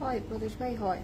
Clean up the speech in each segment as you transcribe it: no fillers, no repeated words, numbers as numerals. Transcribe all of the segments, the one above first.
হয় প্রদেশ ভাই হয়।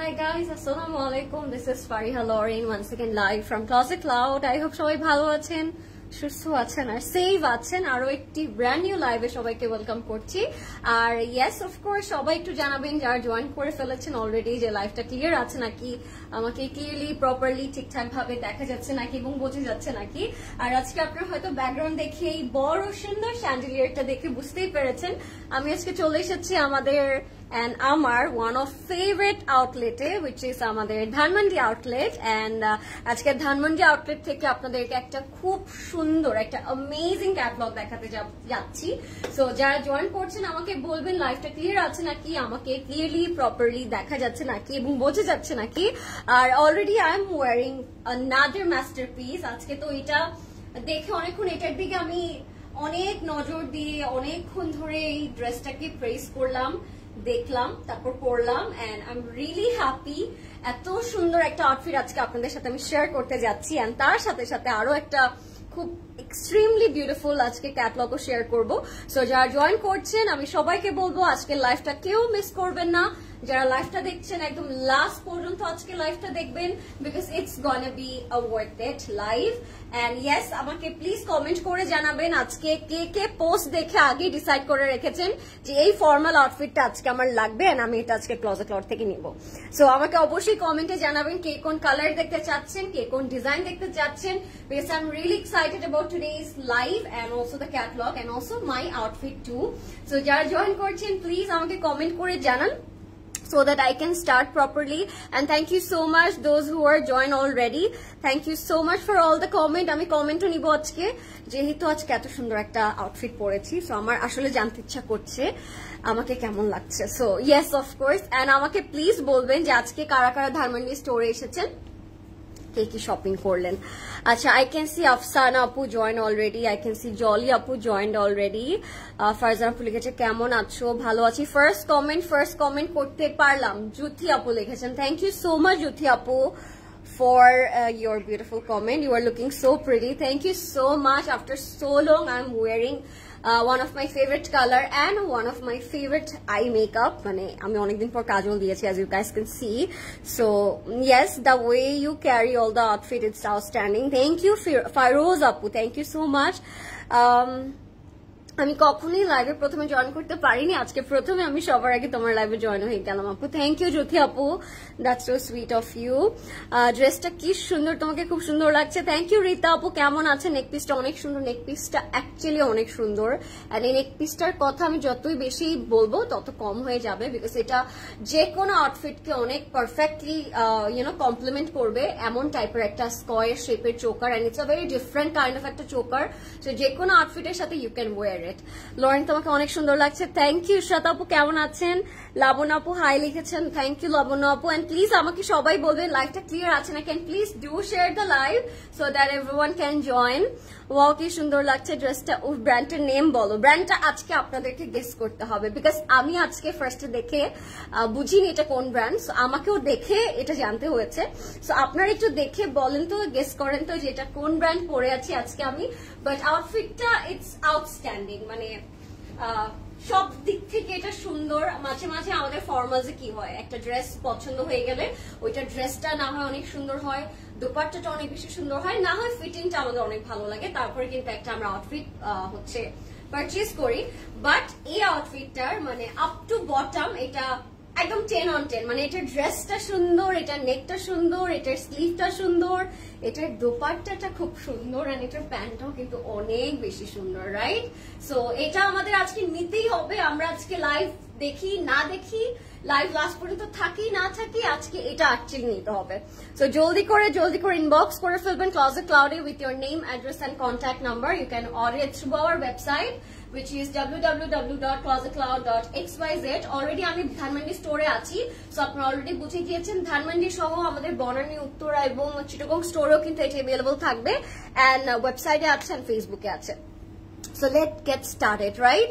Hi guys, assalamu alaikum. This is Fariha Lauren once again live from Closet Cloud. I hope সবাই ভালো আছেন, সুস্থ আছেন আর সেভ আছেন। আরো একটি ব্র্যান্ড নিউ লাইভে সবাইকে ওয়েলকাম করছি। আর ইয়েস অফ কোর্স সবাই একটু জানাবেন যারা জয়েন করে ফেলেছেন অলরেডি যে লাইভটা ক্লিয়ার আছে নাকি, আমাকে ক্লিয়ারলি প্রপারলি ঠিকঠাক ভাবে দেখা যাচ্ছে নাকি এবং বোঝা যাচ্ছে নাকি। আর আজকে আপনারা হয়তো ব্যাকগ্রাউন্ড দেখে এই বড় সুন্দর শ্যান্ডেলিয়ারটা দেখে বুঝতেই পেরেছেন আমি আজকে চলে এসেছি আমাদের and আমার one of favorite outlet which is আমাদের ধানমন্ডি আউটলেট। and আজকে ধানমন্ডি আউটলেট থেকে আপনাদেরকে একটা খুব সুন্দর একটা অ্যামেজিং ক্যাটালগ দেখাতে যাচ্ছি। সো যারা জয়েন করছেন আমাকে বলবেন লাইভটা ক্লিয়ার আছে নাকি, আমাকে ক্লিয়ারলি প্রপারলি দেখা যাচ্ছে নাকি এবং বোঝা যাচ্ছে নাকি। আর already I am wearing another masterpiece। আজকে তো এটা দেখে অনেকক্ষণ এটার দিকে আমি অনেক নজর দিয়ে অনেকক্ষণ ধরে এই ড্রেসটাকে প্রেস করলাম, দেখলাম, তারপর পরলাম and I am really happy. এত সুন্দর একটা আউটফিট আজকে আপনাদের সাথে আমি শেয়ার করতে যাচ্ছি এন্ড তার সাথে সাথে আরো একটা খুব এক্সট্রিমলি বিউটিফুল আজকে ক্যাটালগও শেয়ার করব। সো যারা জয়েন করছেন আমি সবাইকে বলবো আজকে লাইভটা কেউ মিস করবেন না। যারা লাইভটা দেখছেন একদম লাস্ট পর্যন্ত আজকে লাইভটা দেখবেন because it's gonna be a worth it live. And yes আমাকে প্লিজ কমেন্ট করে জানাবেন আজকে কে কে পোস্ট দেখে আগে ডিসাইড করে রেখেছেন যে এই ফর্মাল আউটফিটটা আজকে আমার লাগবে এন্ড আমি এটা আজকে ক্লোজেট ক্লাউড থেকে নিব। সো আমাকে অবশ্যই কমেন্টে জানাবেন কে কোন কালার দেখতে চাচ্ছেন, কে কোন ডিজাইন দেখতে চাচ্ছেন because I am really excited about today's live and also the catalogue and also my outfit too. So যারা জয়েন করছেন প্লিজ আমাকে কমেন্ট করে জানান so that I can start properly. And thank you so much those who are joined already. Thank you so much for all the comment. আমি কমেন্টও নিব আজকে যেহেতু আজকে এত সুন্দর একটা আউটফিট পরেছি। সো আমার আসলে জানতে ইচ্ছা করছে আমাকে কেমন লাগছে। So yes of course and আমাকে প্লিজ বলবেন যে আজকে কারা কারা ধানমন্ডি স্টোরে এসেছেন, কে কি শপিং করলেন। আচ্ছা আই ক্যান সি আফসানা আপু join already, I can see Jolly আপু জয়েন্ড অলরেডি। ফারজান আপু লিখেছে কেমন আছো, ভালো আছি। ফার্স্ট কমেন্ট করতে পারলাম, জুথি আপু লিখেছেন। Thank you so much Juthi আপু for your beautiful comment. You are looking so pretty. Thank you so much. After so long I'm wearing one of my favorite color and one of my favorite eye makeup মানে আমি অনেকদিন পর কাজল দিয়েছি as you guys can see. So yes, the way you carry all the outfit, it's outstanding. Thank you Faroz Apu, thank you so much. আমি কখনোই লাইভে প্রথমে join করতে পারিনি, আজকে প্রথমে আমি সবার আগে তোমার লাইভে জয়েন হয়ে গেলাম আপু। থ্যাংক ইউ জ্যোতি আপু, that's so sweet of you. ড্রেসটা কি সুন্দর, তোমাকে খুব সুন্দর লাগছে। থ্যাংক ইউ রীতা আপু, কেমন আছে? নেক পিসটা অনেক সুন্দর, নেক পিসটা অ্যাকচুয়ালি অনেক সুন্দর। অ্যান্ড এই নেক পিসটার কথা আমি যতই বেশি বলবো তত কম হয়ে যাবে, বিকজ এটা যে কোনো আউটফিটকে অনেক পারফেক্টলি কমপ্লিমেন্ট করবে এমন টাইপের একটা স্কয়ার শেপের choker, and it's a very different kind of একটা চোকার। সো যে কোনো আউটফিটের সাথে you can wear it. Lauren তোমাকে অনেক সুন্দর লাগছে। Thank you. শ্রাতা আপু কেমন আছেন? লাবণ আপু হাই লিখেছেন, থ্যাংক ইউ লাবণ আপু। এন্ড প্লিজ আমাকে সবাই বলবেন লাইভটা ক্লিয়ার আছে না, can please do share the live so that everyone can join. Wow কি সুন্দর লাগছে ড্রেসটা। ও ব্র্যান্ডের নেম বলো। ব্র্যান্ডটা আজকে আপনাদেরকে গেস করতে হবে, বিকজ আমি আজকে ফার্স্টে দেখে বুঝিনি এটা কোন ব্র্যান্ড, সো আমাকেও দেখে এটা জানতে হয়েছে। সো আপনারা একটু দেখে বলেন তো, গেস করেন তো যে এটা কোন ব্র্যান্ড পরে আছি আজকে আমি। বাট আউটফিটটা ইটস আউটস্ট্যান্ডিং, মানে সব দিক থেকে এটা সুন্দর। মাঝে মাঝে আমাদের ফর্মালসে কি হয়, একটা ড্রেস পছন্দ হয়ে গেলে ওইটা ড্রেসটা না হয় অনেক সুন্দর হয়, দোপাট্টাটা অনেক বেশি সুন্দর হয়, না হয় ফিটিংটা আমাদের অনেক ভালো লাগে, তারপরে কিন্তু একটা আমরা আউটফিট হচ্ছে পারচেজ করি। বাট এই আউটফিটটার মানে আপ টু বটম এটা একদম 10 on 10, মানে এটার ড্রেসটা সুন্দর, এটার নেকটা সুন্দর, এটার স্লিভটা সুন্দর, এটার দোপাট্টাটা খুব সুন্দর, আর এটার প্যান্টটাও কিন্তু অনেক বেশি সুন্দর, রাইট? সো এটা আমাদের আজকে নিতেই হবে। আমরা আজকে লাইভ দেখি না দেখি, লাইভ লাস্ট পর্যন্ত থাকি না থাকি, আজকে এটা অ্যাকচুয়ালি নিতে হবে। সো জলদি করে ইনবক্স করে ফেলবেন ক্লজেট ক্লাউডে with your name, address and contact number. You can order it through our website which is www.closetcloud.xyz. Already আমি ধানমন্ডি স্টোরে আছি, সো আপনারা অলরেডি বুঝে গিয়েছেন। ধানমন্ডি সহ আমাদের বনানী, উত্তরা এবং চিটাগং স্টোরেও কিন্তু এটা অ্যাভেলেবল থাকবে, এন্ড ওয়েবসাইটে আছে এন্ড ফেসবুকে আছে। So late get started, right?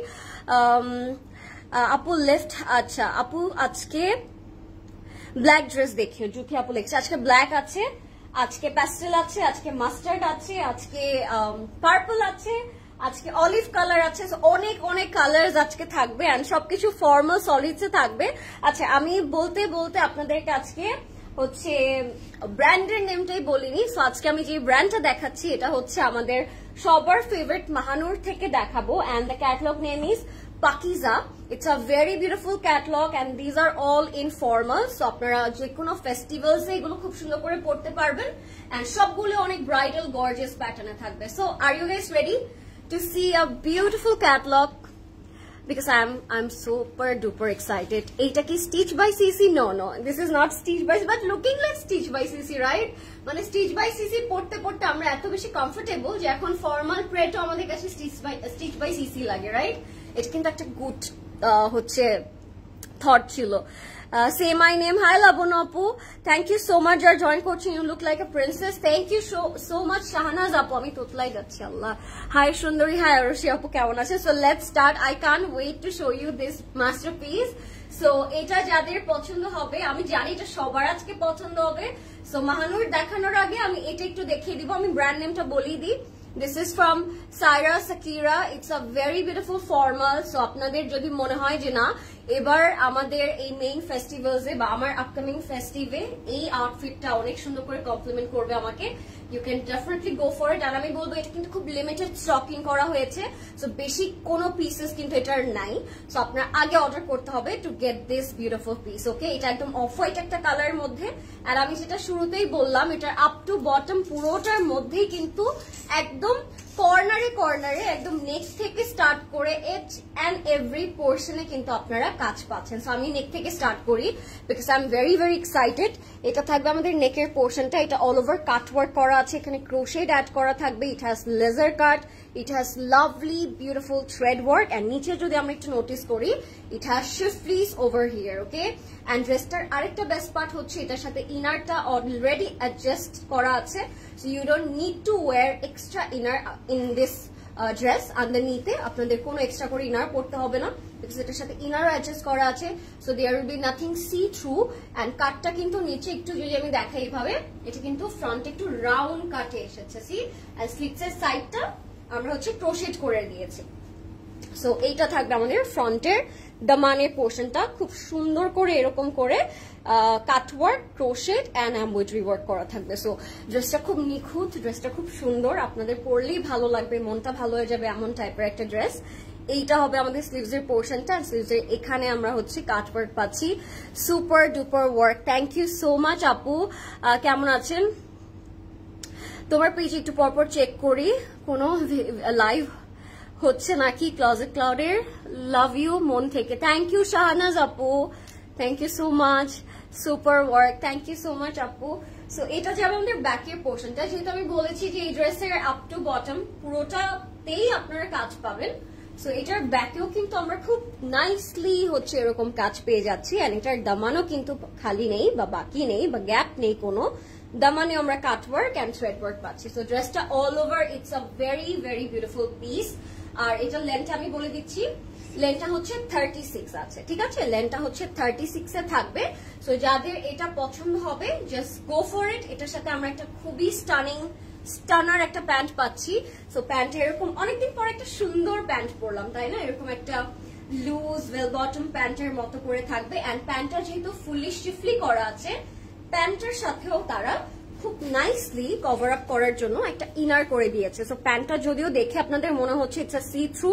আপু লেফট, আচ্ছা আপু আজকে ব্ল্যাক ড্রেস দেখিও। জুথি আপু লিখছে আজকে ব্ল্যাক আছে, আজকে প্যাস্টেল আছে, আজকে মাস্টার্ড আছে, আজকে পার্পল আছে, আজকে অলিভ কালার আছে। অনেক অনেক কালার আজকে থাকবে, এন্ড সবকিছু ফর্মাল সলিডসে থাকবে। আচ্ছা আমি বলতে বলতে আপনাদেরকে আজকে হচ্ছে ব্র্যান্ডের নেমটাই বলিনি। সো আজকে আমি যে ব্র্যান্ডটা দেখাচ্ছি এটা হচ্ছে আমাদের সবার ফেভারিট মাহানুর থেকে দেখাবো, and the catalogue name is Pakeeza. It's a very beautiful catalog and these are all in formal. So আপনারা যে কোনো ফেস্টিভ্যালস এ এগুলো খুব সুন্দর করে পড়তে পারবেন, and সবগুলো অনেক ব্রাইডাল গর্জিয়াস প্যাটার্নে থাকবে। So are you guys ready to see a beautiful catalog? Because I'm super duper excited. Eta ki Stitch by CC? No, this is not Stitch by CC, but looking like Stitch by CC, right? মানে Stitch by CC পড়তে পড়তে আমরা এত বেশি comfortable যে এখন formal প্রেটও আমাদের কাছে Stitch by CC লাগে, রাইট? এটা কিন্তু একটা গুড হচ্ছে থট ছিল। Say my name. Hi Labon Apu, thank you so much for join coaching. You look like a princess. Thank you so much Shahanaz Apu. Ami totlai jacchi Allah. Hi Shundari, hi Arushi Apu, kemon ache? So let's start. I can't wait to show you this masterpiece. So এটা যাদের পছন্দ হবে, আমি জানি এটা সবার আজকে পছন্দ হবে। So মাহানুর দেখানোর আগে আমি এটা একটু দেখিয়ে দিব, আমি ব্র্যান্ড নেমটা বলি দিই। This is from Saira Sakira. It's a very beautiful formal. So আপনাদের যদি মনে হয় যে না এবার আমাদের এই মেইন ফেস্টিভ্যালসে বা আমার আপকামিং ফেস্টিভে এই আউটফিটটা অনেক সুন্দর করে কমপ্লিমেন্ট করবে আমাকে, you can definitely go for it. আর আমি বলবো এটা কিন্তু খুব লিমিটেড স্টকিং করা হয়েছে, সো বেশি কোনো পিসেস কিন্তু এটার নাই। সো আপনার আগে অর্ডার করতে হবে to get this beautiful piece, okay? এটা একদম অফ হোয়াইট একটা কালারের মধ্যে, আর আমি যেটা শুরুতেই বললাম এটার আপ টু বটম পুরোটার মধ্যেই কিন্তু একদম কর্নারে কর্নারে একদম নেক থেকে স্টার্ট করে ইচ এন্ড এভরি পোর্শনে কিন্তু আপনারা কাজ পাচ্ছেন। সো আমি নেক থেকে স্টার্ট করি because I am very very excited. এটা থাকবে আমাদের নেকের পোর্শনটা, এটা অল ওভার কাট ওয়ার্ক করা আছে, এখানে ক্রোশেড অ্যাড করা থাকবে, it has laser cut, it has lovely beautiful thread work, and নিচে যদি আমরা একটু নোটিস করি ইট হ্যাজ শিফটলিস ওভার হিয়ার, ওকে? এন্ড ড্রেসটার আরেকটা বেস্ট পার্ট হচ্ছে এটার সাথে ইনারটা অলরেডি অ্যাডজাস্ট করা আছে, so you don't need to wear extra inner in this dress. আন্ডারনিতে আপনাদের কোনো এক্সট্রা করে ইনার পড়তে হবে না বিকজ এটার সাথে ইনারও অ্যাডজাস্ট করা আছে, so there will be nothing see through. And কাটটা কিন্তু নিচে একটু যদি আমি দেখাই এইভাবে, এটা কিন্তু ফ্রন্টে একটু রাউন্ড কাটে এসেছে, সি? এন্ড স্লিভসের সাইডটা আমরা হচ্ছে ক্রোশেড করে দিয়েছি। সো এইটা থাকবে আমাদের ফ্রন্টের দামানের পোর্শনটা, খুব সুন্দর করে এরকম করে কাটওয়ার্ক, ক্রোশেড এন্ড এমব্রয়ডারি ওয়ার্ক করা থাকবে। সো ড্রেসটা খুব নিখুঁত, ড্রেসটা খুব সুন্দর, আপনাদের পরলেই ভালো লাগবে, মনটা ভালো হয়ে যাবে এমন টাইপের একটা ড্রেস। এইটা হবে আমাদের স্লিভস এর পোর্শনটা, স্লিভস এর এখানে আমরা হচ্ছে কাট ওয়ার্ক পাচ্ছি, super duper work. Thank you so much আপু, কেমন আছেন? তোমার পেজ একটু পরপর চেক করি, কোনো লাইভ হচ্ছে নাকি ক্লোজেট ক্লাউডের। লাভ ইউ মন থেকে। থ্যাংক ইউ শাহনাজ আপু, thank you so much, super work, thank you so much আপু। সো এটা যাবে আমাদের ব্যাকের পোর্শনটা, যেহেতু আমি বলেছি যে এই ড্রেসের আপ টু বটম পুরোটাতেই আপনারা কাজ পাবেন। সো এটার ব্যাকেও কিন্তু আমরা খুব নাইসলি হচ্ছে এরকম কাজ পেয়ে যাচ্ছি, এন্ড এটার দামানও কিন্তু খালি নেই বা বাকি নেই বা গ্যাপ নেই কোনো, দামানে আমরা cut work and thread work পাচ্ছি। সো ড্রেসটা all over it's a very very beautiful piece. আর এটা লেন্থটা আমি বলে দিচ্ছি, লেন্থটা হচ্ছে 36 আছে, ঠিক আছে, লেন্থটা হচ্ছে 36 এ থাকবে। সো যাদের এটা পছন্দ হবে জাস্ট গো ফর ইট। এটার সাথে আমরা একটা খুবই স্টানার একটা প্যান্ট পাচ্ছি। সো প্যান্ট এরকম অনেকদিন পর একটা সুন্দর প্যান্ট পরলাম, তাই না? এরকম একটা লুজ ওয়েল বটম প্যান্টের মতো করে থাকবে, এন্ড প্যান্টটা যেহেতু ফুললি শিফলি করা আছে, প্যান্টের সাথেও তারা খুব নাইসলি কভার আপ করার জন্য একটা ইনার করে দিয়েছে। সো প্যান্টটা যদিও দেখে আপনাদের মনে হচ্ছে it's a see through,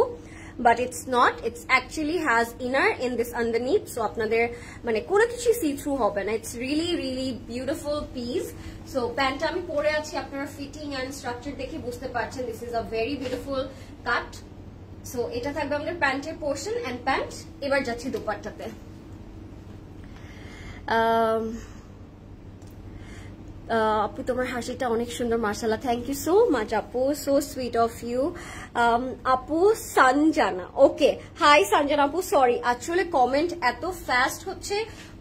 but it's not, it's actually has inner in this underneath. So আপনাদের মানে কোনো কিছু সি থ্রু হবে না, it's really really beautiful piece. So প্যান্টটা আমি পরে আছি, আপনারা ফিটিং অ্যান্ড স্ট্রাকচার দেখে বুঝতে পারছেন this is a very beautiful cut. So এটা থাকবে আমাদের প্যান্টের পোর্শন অ্যান্ড প্যান্ট। এবার যাচ্ছি দুপাট্টাতে। আপু তোমার হাসিটা অনেক সুন্দর, মার্শাল্লাহ, থ্যাংক ইউ সো মাচ আপু, সো সুইট অফ ইউ। আপু সঞ্জানা, ওকে, হাই সঞ্জানা আপু, সরি আসলে কমেন্ট এত ফাস্ট হচ্ছে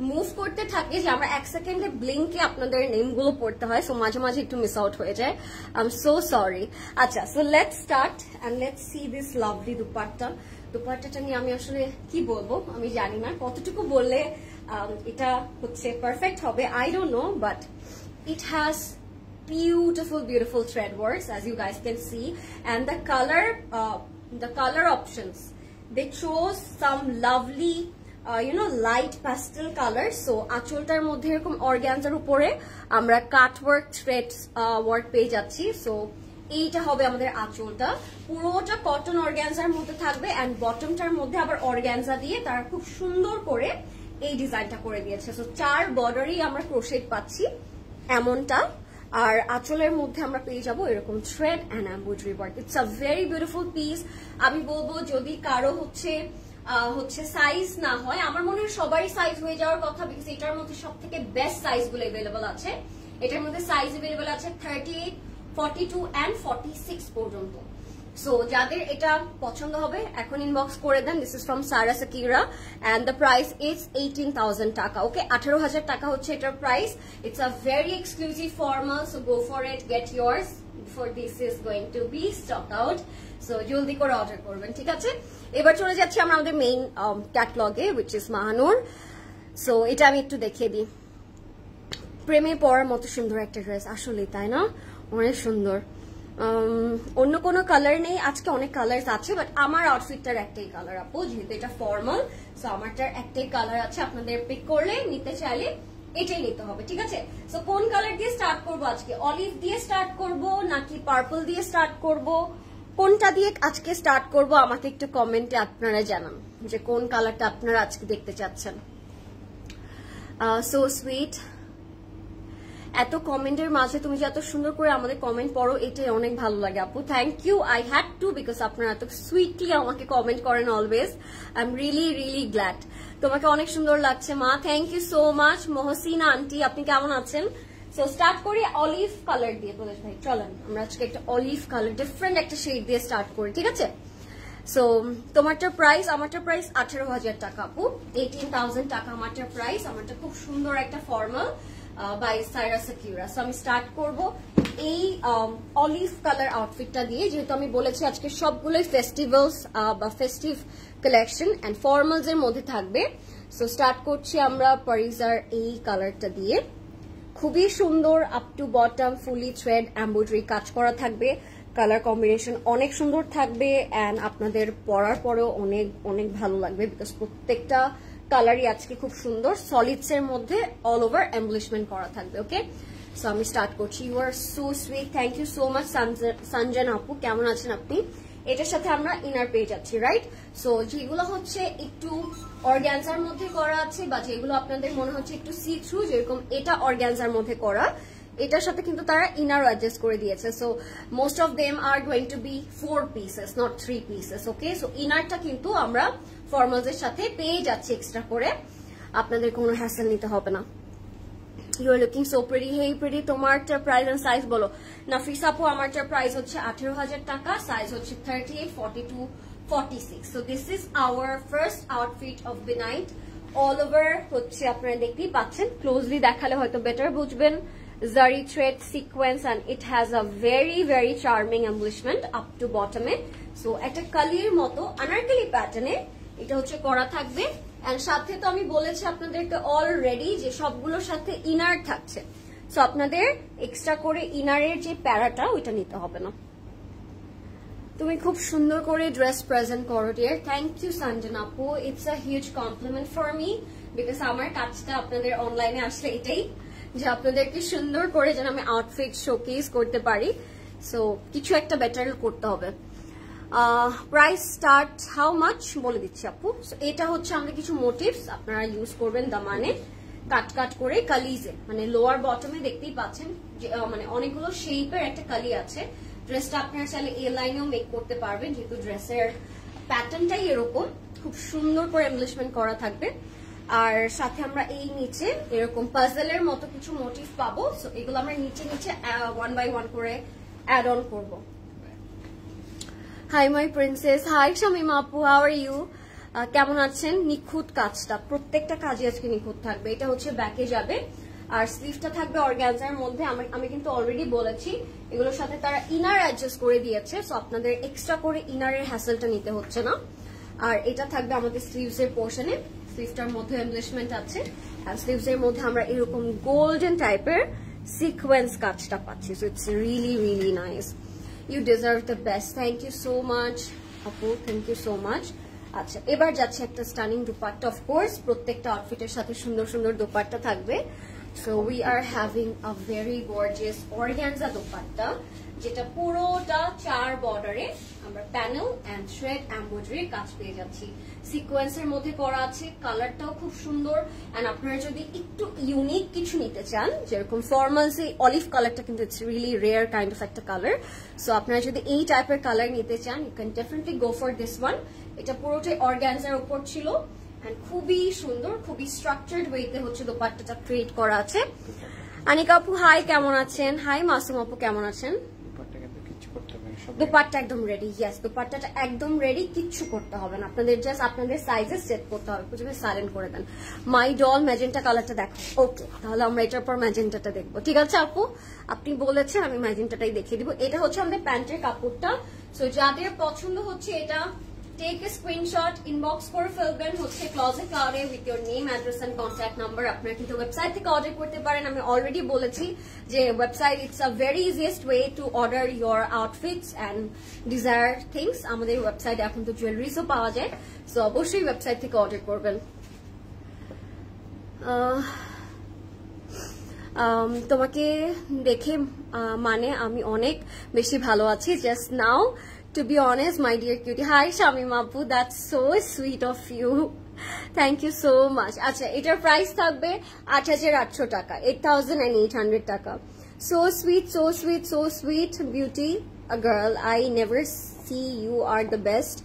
মুভ করতে থাকে যে আমরা এক সেকেন্ডে ব্লিঙ্কে আপনাদের নেমগুলো পড়তে হয়, সো মাঝে মাঝে একটু মিস আউট হয়ে যায়, আই এম সো সরি। আচ্ছা, so let's start and let's see this lovely dupatta. দুপাট্টাটা নিয়ে আমি আসলে কি বলবো আমি জানি না, কতটুকু বললে এটা হচ্ছে পারফেক্ট হবে I don't know, but it has beautiful thread works, as you guys can see, and the color options, they chose some lovely light pastel colors. So আঁচলটার মধ্যে এরকম অর্গানজার উপরে আমরা কাট ওয়ার্ক থ্রেড ওয়ার্ক পেয়ে যাচ্ছি। So এইটা হবে আমাদের আঁচলটা, পুরোটা কটন অর্গানজার মধ্যে থাকবে, এন্ড বটমটার মধ্যে আবার অর্গানজা দিয়ে তারা খুব সুন্দর করে এই ডিজাইনটা করে দিয়েছে। সো 4 বর্ডারই আমরা ক্রোশেট পাচ্ছি এমনটা, আর আঁচলের মধ্যে আমরা পেয়ে যাবো এরকম thread and embroidery work. It's a very beautiful piece. আমি বলবো যদি কারো হচ্ছে সাইজ না হয়, আমার মনে হয় সবারই সাইজ হয়ে যাওয়ার কথা, বিকজ এটার মধ্যে সব থেকে বেস্ট সাইজ গুলো এভেলেবল আছে। এটার মধ্যে সাইজ এভেলেবল আছে 38, 42 এন্ড 46 পর্যন্ত। সো যাদের এটা পছন্দ হবে এখন ইনবক্স করে দেন। This is from Sara Sakira and the price is 18,000 টাকা। ওকে, 18,000 টাকা হচ্ছে এটার price. It's a very exclusive formal, so go for it, get yours before this is going to be stock out. So জলদি করে অর্ডার করবেন, ঠিক আছে? এবার চলে যাচ্ছি আমরা আমাদের মেইন ক্যাটলগে, উইচ ইজ মাহানুর। সো এটা আমি একটু দেখিয়ে দিই। প্রেমে পড়ার মতো সুন্দর একটা ড্রেস, আসলে তাই না? অনেক সুন্দর। অন্য কোনো কালার নেই, আজকে অনেক কালার আছে, বাট আমার আউটফিটটার একটাই কালার আপু, যেহেতু এটা ফর্মাল। সো আমারটার একটাই কালার আছে, আপনাদের পিক করলে নিতে চাইলে এটাই নিতে হবে, ঠিক আছে? সো কোন কালার দিয়ে স্টার্ট করবো আজকে? অলিভ দিয়ে স্টার্ট করব নাকি পার্পল দিয়ে স্টার্ট করব, কোনটা দিয়ে আজকে স্টার্ট করব আমাকে একটু কমেন্টে আপনারা জানান যে কোন কালারটা আপনারা আজকে দেখতে চাচ্ছেন। সো সুইট, এত কমেন্টের মাঝে তুমি যে এত সুন্দর করে আমাদের কমেন্ট পড়ো, এটাই অনেক ভালো লাগে আপু। Thank you, I had to, because আপনারা এত সুইটলি আমাকে কমেন্ট করেন always. I am really really glad. তোমাকে অনেক সুন্দর লাগছে মা, thank you so much. Mohsina aunty, আপনি কেমন আছেন? সো স্টার্ট করি অলিভ কালার দিয়ে। প্রদেশ ভাই চলেন আমরা আজকে একটা অলিভ কালার, ডিফারেন্ট একটা শেড দিয়ে স্টার্ট করি, ঠিক আছে? সো তোমারটার প্রাইস, আমারটার প্রাইস 18,000 টাকা আপু, 18,000 টাকা আমারটার প্রাইস। আমারটা খুব সুন্দর একটা formal by Saira Shakira. So আমি স্টার্ট করব এই অলিভ কালার আউটফিটটা দিয়ে, যেহেতু আমি বলেছি আজকে সবগুলোই ফেস্টিভ্যালস বা ফেস্টিভ কালেকশন এন্ড ফর্মালস এর মধ্যে থাকবে। সো স্টার্ট করছি আমরা পারিজার এই কালারটা দিয়ে। খুবই সুন্দর, up to bottom fully thread embroidery কাজ করা থাকবে, কালার কম্বিনেশন অনেক সুন্দর থাকবে, এন্ড আপনাদের পরার পরেও অনেক অনেক ভালো লাগবে, বিকজ প্রত্যেকটা কালারই আজকে খুব সুন্দর, সলিডস এর মধ্যে অল ওভার এমব্লিশমেন্ট করা থাকবে। ওকে, সো আমি স্টার্ট করছি। You are so sweet, thank you so much Sanjana আপু, কেমন আছেন আপনি? এটার সাথে আমরা ইনার পেয়ে যাচ্ছি, রাইট? সো যেগুলো হচ্ছে একটু অর্গানজার মধ্যে করা আছে বা যেগুলো আপনাদের মনে হচ্ছে একটু সি থ্রু, যেরকম এটা অর্গানজার মধ্যে করা, এটার সাথে কিন্তু তারা ইনার অ্যাডজাস্ট করে দিয়েছে। So most of them are going to be 4 pieces, not 3 pieces. Okay, so ইনারটা কিন্তু আমরা ফর্মালস এর সাথে পেয়ে যাচ্ছি এক্সট্রা করে, আপনাদের কোনো হ্যাসেল নিতে হবে না। You are looking so pretty. Hey pretty, তোমারটার প্রাইস এন্ড সাইজ বলো। নাফিস আপু, আমারটার প্রাইস হচ্ছে 18,000 টাকা, সাইজ হচ্ছে 38, 42, 46. So this is our first outfit of the night. All over হচ্ছে আপনারা দেখতেই পাচ্ছেন, ক্লোজলি দেখালে হয়তো বেটার বুঝবেন। Zari thread sequence and it has a very very charming embellishment up to bottom A. So একটা কালির মতো আনারকলি প্যাটার্নে এটা হচ্ছে করা থাকবে। এন্ড সাথে তো আমি বলেছি আপনাদেরকে অলরেডি যে সবগুলোর সাথে ইনার থাকছে, সো আপনাদের এক্সট্রা করে ইনারের যে প্যারাটা ওইটা নিতে হবে না। তুমি খুব সুন্দর করে ড্রেস প্রেজেন্ট করো ডিয়ার, থ্যাংক ইউ সঞ্জনা আপু। It's a huge compliment for me, because আমার কাজটা আপনাদের অনলাইনে আসলে এটাই যে আপনাদেরকে সুন্দর করে যেন আমি আউটফিট শোকেস করতে পারি। সো কিছু একটা বেটার করতে হবে। প্রাইস স্টার্ট হাউ মাচ বলে দিচ্ছি আপু। এটা হচ্ছে আমাদের কিছু মোটিভস আপনারা ইউজ করবেন দামানে কাট কাট করে কালিজে, মানে লোয়ার বটমে দেখতেই পাচ্ছেন মানে অনেকগুলো শেপের একটা কালি আছে। ড্রেসটা আপনারা চাইলে এ লাইনেও মেক করতে পারবেন, যেহেতু ড্রেসের প্যাটার্নটাই এরকম, খুব সুন্দর করে এমব্লিশমেন্ট করা থাকবে। আর সাথে আমরা এই নিচে এরকম পাজলের মতো কিছু মোটিভ পাবো। সো এগুলো আমরা নিচে নিচে 1 বাই 1 করে অ্যাড অন করবো। Hi my princess, hi Shamima আপু, হাউ আর ইউ? কেমন আছেন? নিখুঁত কাজটা, প্রত্যেকটা কাজে আজকে নিখুঁত থাকবে। এটা হচ্ছে ব্যাকে যাবে আর স্লিভটা থাকবে অর্গানজার মধ্যে। আমি কিন্তু অলরেডি বলেছি এগুলোর সাথে তারা ইনার অ্যাডজাস্ট করে দিয়েছে, সো আপনাদের এক্সট্রা করে ইনারের হ্যাসেলটা নিতে হচ্ছে না। আর এটা থাকবে আমাদের স্লিভস এর পোর্শনে, স্লিভটার মধ্যে এমব্লিশমেন্ট আছে আর স্লিভস এর মধ্যে আমরা এরকম গোল্ডেন টাইপের সিকোয়েন্স কাজটা পাচ্ছি। So it's really really nice. You deserve the best. Thank you so much, Apu. Thank you so much. আচ্ছা, এবার যাচ্ছে একটা স্টানিং দুপাট্টা। অফ কোর্স প্রত্যেকটা আউটফিটের সাথে সুন্দর সুন্দর দুপাট্টা থাকবে। So we are having a very gorgeous organza dupatta, যেটা পুরোটা 4 বর্ডারে আমরা প্যানেল এন্ড থ্রেড এমব্রয়ডারি কাজ পেয়ে যাচ্ছি। সিকোয়েন্সের মধ্যে করা আছে, কালারটাও খুব সুন্দর। এন্ড আপনারা যদি একটু ইউনিক কিছু নিতে চান, যেরকম ফর্মালস এই অলিভ কালারটা কিন্তু it's really rare kind of একটা কালার, সো আপনারা যদি এই টাইপের কালার নিতে চান you can definitely go for this one. এটা পুরোটাই অর্গানজার উপর ছিল এন্ড খুবই সুন্দর, খুবই স্ট্রাকচার্ড ওয়েতে হচ্ছে দোপাট্টাটা ক্রিয়েট করা আছে। আনিকা আপু হাই, কেমন আছেন? হাই মাসুম আপু, কেমন আছেন? দুপাট্টা একদম রেডি। ইয়েস, দুপাট্টাটা একদম রেডি, কিচ্ছু করতে হবে না আপনাদের, জাস্ট আপনাদের সাইজে সেট করতে হবে। বুঝবে, সাইলেন্ট করে দেন। মাই ডল ম্যাজেন্টা কালারটা দেখো। ওকে, তাহলে আমরা এটার পর ম্যাজেন্টাটা দেখবো। ঠিক আছে আপু, আপনি বলেছেন, আমি ম্যাজেন্টাটাই দেখিয়ে দিব। এটা হচ্ছে আমাদের প্যান্টের কাপড়টা। সো যাদের পছন্দ হচ্ছে এটা, টেক এ স্ক্রিনশট, ইনবক্স করে ফেলবেন হচ্ছে ক্লজেট ক্লাউডে with your name, address and contact number. আপনারা কিন্তু ওয়েবসাইট থেকে অর্ডার করতে পারেন। আমি অলরেডি বলেছি যে website it's a very easiest way to order your outfits and desire things. আমাদের ওয়েবসাইটে এখন তো জুয়েলারিজও পাওয়া যায়, সো অবশ্যই ওয়েবসাইট থেকে অর্ডার করবেন। তোমাকে দেখে মানে আমি অনেক বেশি ভালো আছি just now, to be honest, my dear cutie. Hi Shamima Apu, that's so sweet of you. Thank you so much. আচ্ছা, এটার প্রাইস থাকবে 8,800 টাকা, 8,800 টাকা। So sweet, so sweet, so sweet beauty, a girl. I never see you are the best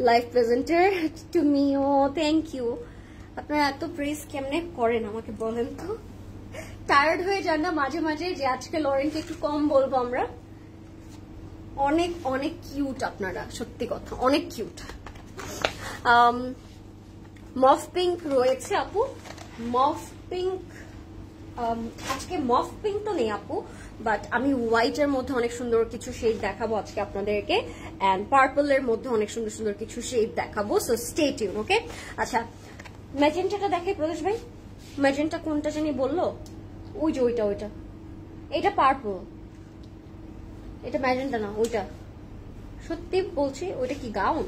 live presenter to me. Oh, thank you. আপনারা এত press কেমনে করেন আমাকে বলেন তো? টায়ার্ড হয়ে যান না মাঝে মাঝে যে আজকে লরেনকে একটু কম বলবো আমরা? অনেক অনেক কিউট আপনারা, সত্যি কথা অনেক কিউট। মফ পিঙ্ক রয়েছে আপু, মফ পিঙ্ক আজকে মফ পিঙ্ক তো নেই আপু, বাট আমি হোয়াইটের মধ্যে অনেক সুন্দর কিছু শেড দেখাবো আজকে আপনাদেরকে, এন্ড পার্পলের মধ্যে অনেক সুন্দর সুন্দর কিছু শেড দেখাবো, সো স্টে টিউন। ওকে, আচ্ছা ম্যাজেন্টাটা দেখে প্রদেশ ভাই, ম্যাজেন্টা কোনটা জানি বললো? ওই যে ওইটা, ওইটা এটা পার্পল, এটা ম্যাজেন্টা না, ওইটা সত্যি বলছি। ওইটা কি গাউন?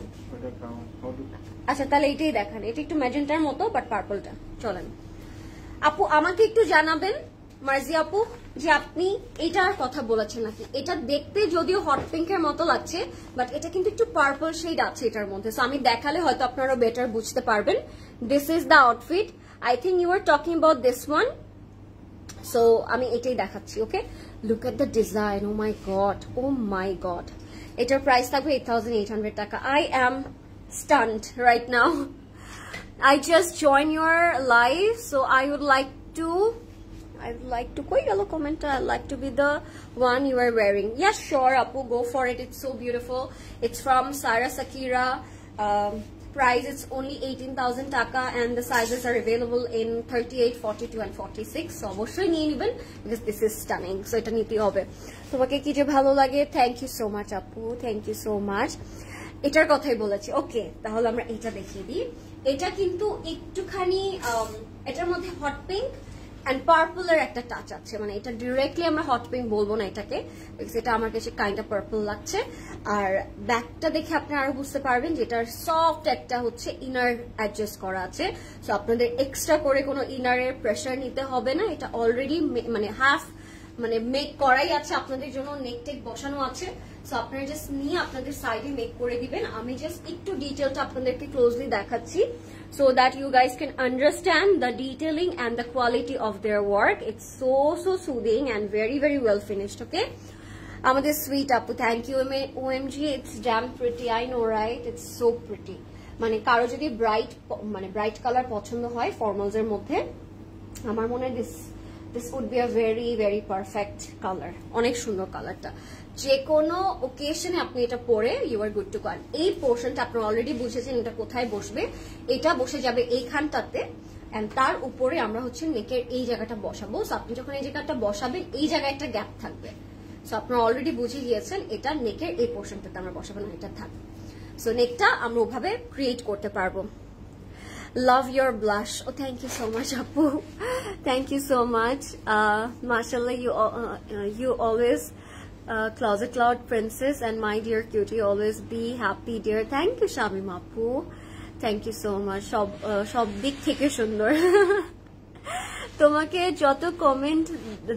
আচ্ছা তাহলে এটাই দেখান, এটা একটু ম্যাজেন্টার মতো বাট পার্পলটা। চলেন আপু, আমাকে একটু জানাবেন মার্জি আপু যে আপনি এটার কথা বলেছেন নাকি, এটা দেখতে যদিও হট পিঙ্কের মতো লাগছে বাট এটা কিন্তু একটু পার্পল শেড আছে এটার মধ্যে, সো আমি দেখালে হয়তো আপনারা বেটার বুঝতে পারবেন। This is the outfit, I think you are talking about this one, so আমি এটাই দেখাচ্ছি। Okay, look at the design, oh my God, oh my God. এটার প্রাইস থাকবে 8,800 টাকা। I am stand right now, I just joined your live, so I would like to quite yellow comment. I'd like to be the one you are wearing. Yes, sure, Apu, go for it. It's so beautiful. It's from Sarah Sakira. Price it's only 18,000 taka, and the sizes are available in 38, 42, and 46. So obviously niye niben because this is stunning. So eta nite hobe. Tomake ki je bhalo lage. Thank you so much, Apu. Thank you so much. এটার কথাই বলেছি। ওকে, তাহলে আমরা এটা দেখিয়ে দিই। এটা কিন্তু একটুখানি এটার মধ্যে হট পিঙ্ক এন্ড পার্পলের একটা টাচ আছে, মানে এটা ডিরেক্টলি আমরা হট পিঙ্ক বলবো না এটাকে, এটা আমার কাছে কাইন্ড অফ পার্পল লাগছে। আর ব্যাকটা দেখে আপনারা আরো বুঝতে পারবেন যে এটার সফট একটা হচ্ছে ইনার অ্যাডজাস্ট করা আছে, সো আপনাদের এক্সট্রা করে কোনো ইনারের প্রেসার নিতে হবে না। এটা অলরেডি মানে হাফ মানে মেক করাই আছে আপনাদের জন্য, নেক টেক বসানো আছে, সো আপনারা জাস্ট নিয়ে আপনাদের সাইডে মেক করে দিবেন। আমি জাস্ট একটু ডিটেলটা আপনাদেরকে ক্লোজলি দেখাচ্ছি so that you guys can understand the detailing and the quality of their work. It's so soothing and very well finished. Okay, আমাদের সুইট আপু, thank you. OMG, it's damn pretty, I know, right? It's so pretty. মানে কারো যদি bright colour পছন্দ হয় formals এর মধ্যে, আমার মনে হয় this would be a very perfect color. অনেক সুন্দর কালারটা, যে কোনো ওকেশনে আপনি এটা পরে you are good to go. এই পোর্শনটা আপনারা অলরেডি বুঝেছেন এটা কোথায় বসবে, এটা বসে যাবে এইখানটাতে, এন্ড তার উপরে আমরা হচ্ছে নেকের এই জায়গাটা বসাবো। সো আপনি যখন এই জায়গাটা বসাবেন এই জায়গায় একটা গ্যাপ থাকবে, সো আপনারা অলরেডি বুঝে গিয়েছেন এটা নেকের এই পোর্শনটাতে আমরা বসাবো না, এটা থাকবে। সো নেকটা আমরা ওভাবে ক্রিয়েট করতে পারবো। Love your blush. Oh, thank you so much, Apu. Thank you so much. Mashallah, you always Closet Cloud princess, and my dear cutie, always be happy, dear. Thank you, Shamim Apu. Thank you so much. সব দিক থেকে সুন্দর। তোমাকে যত comment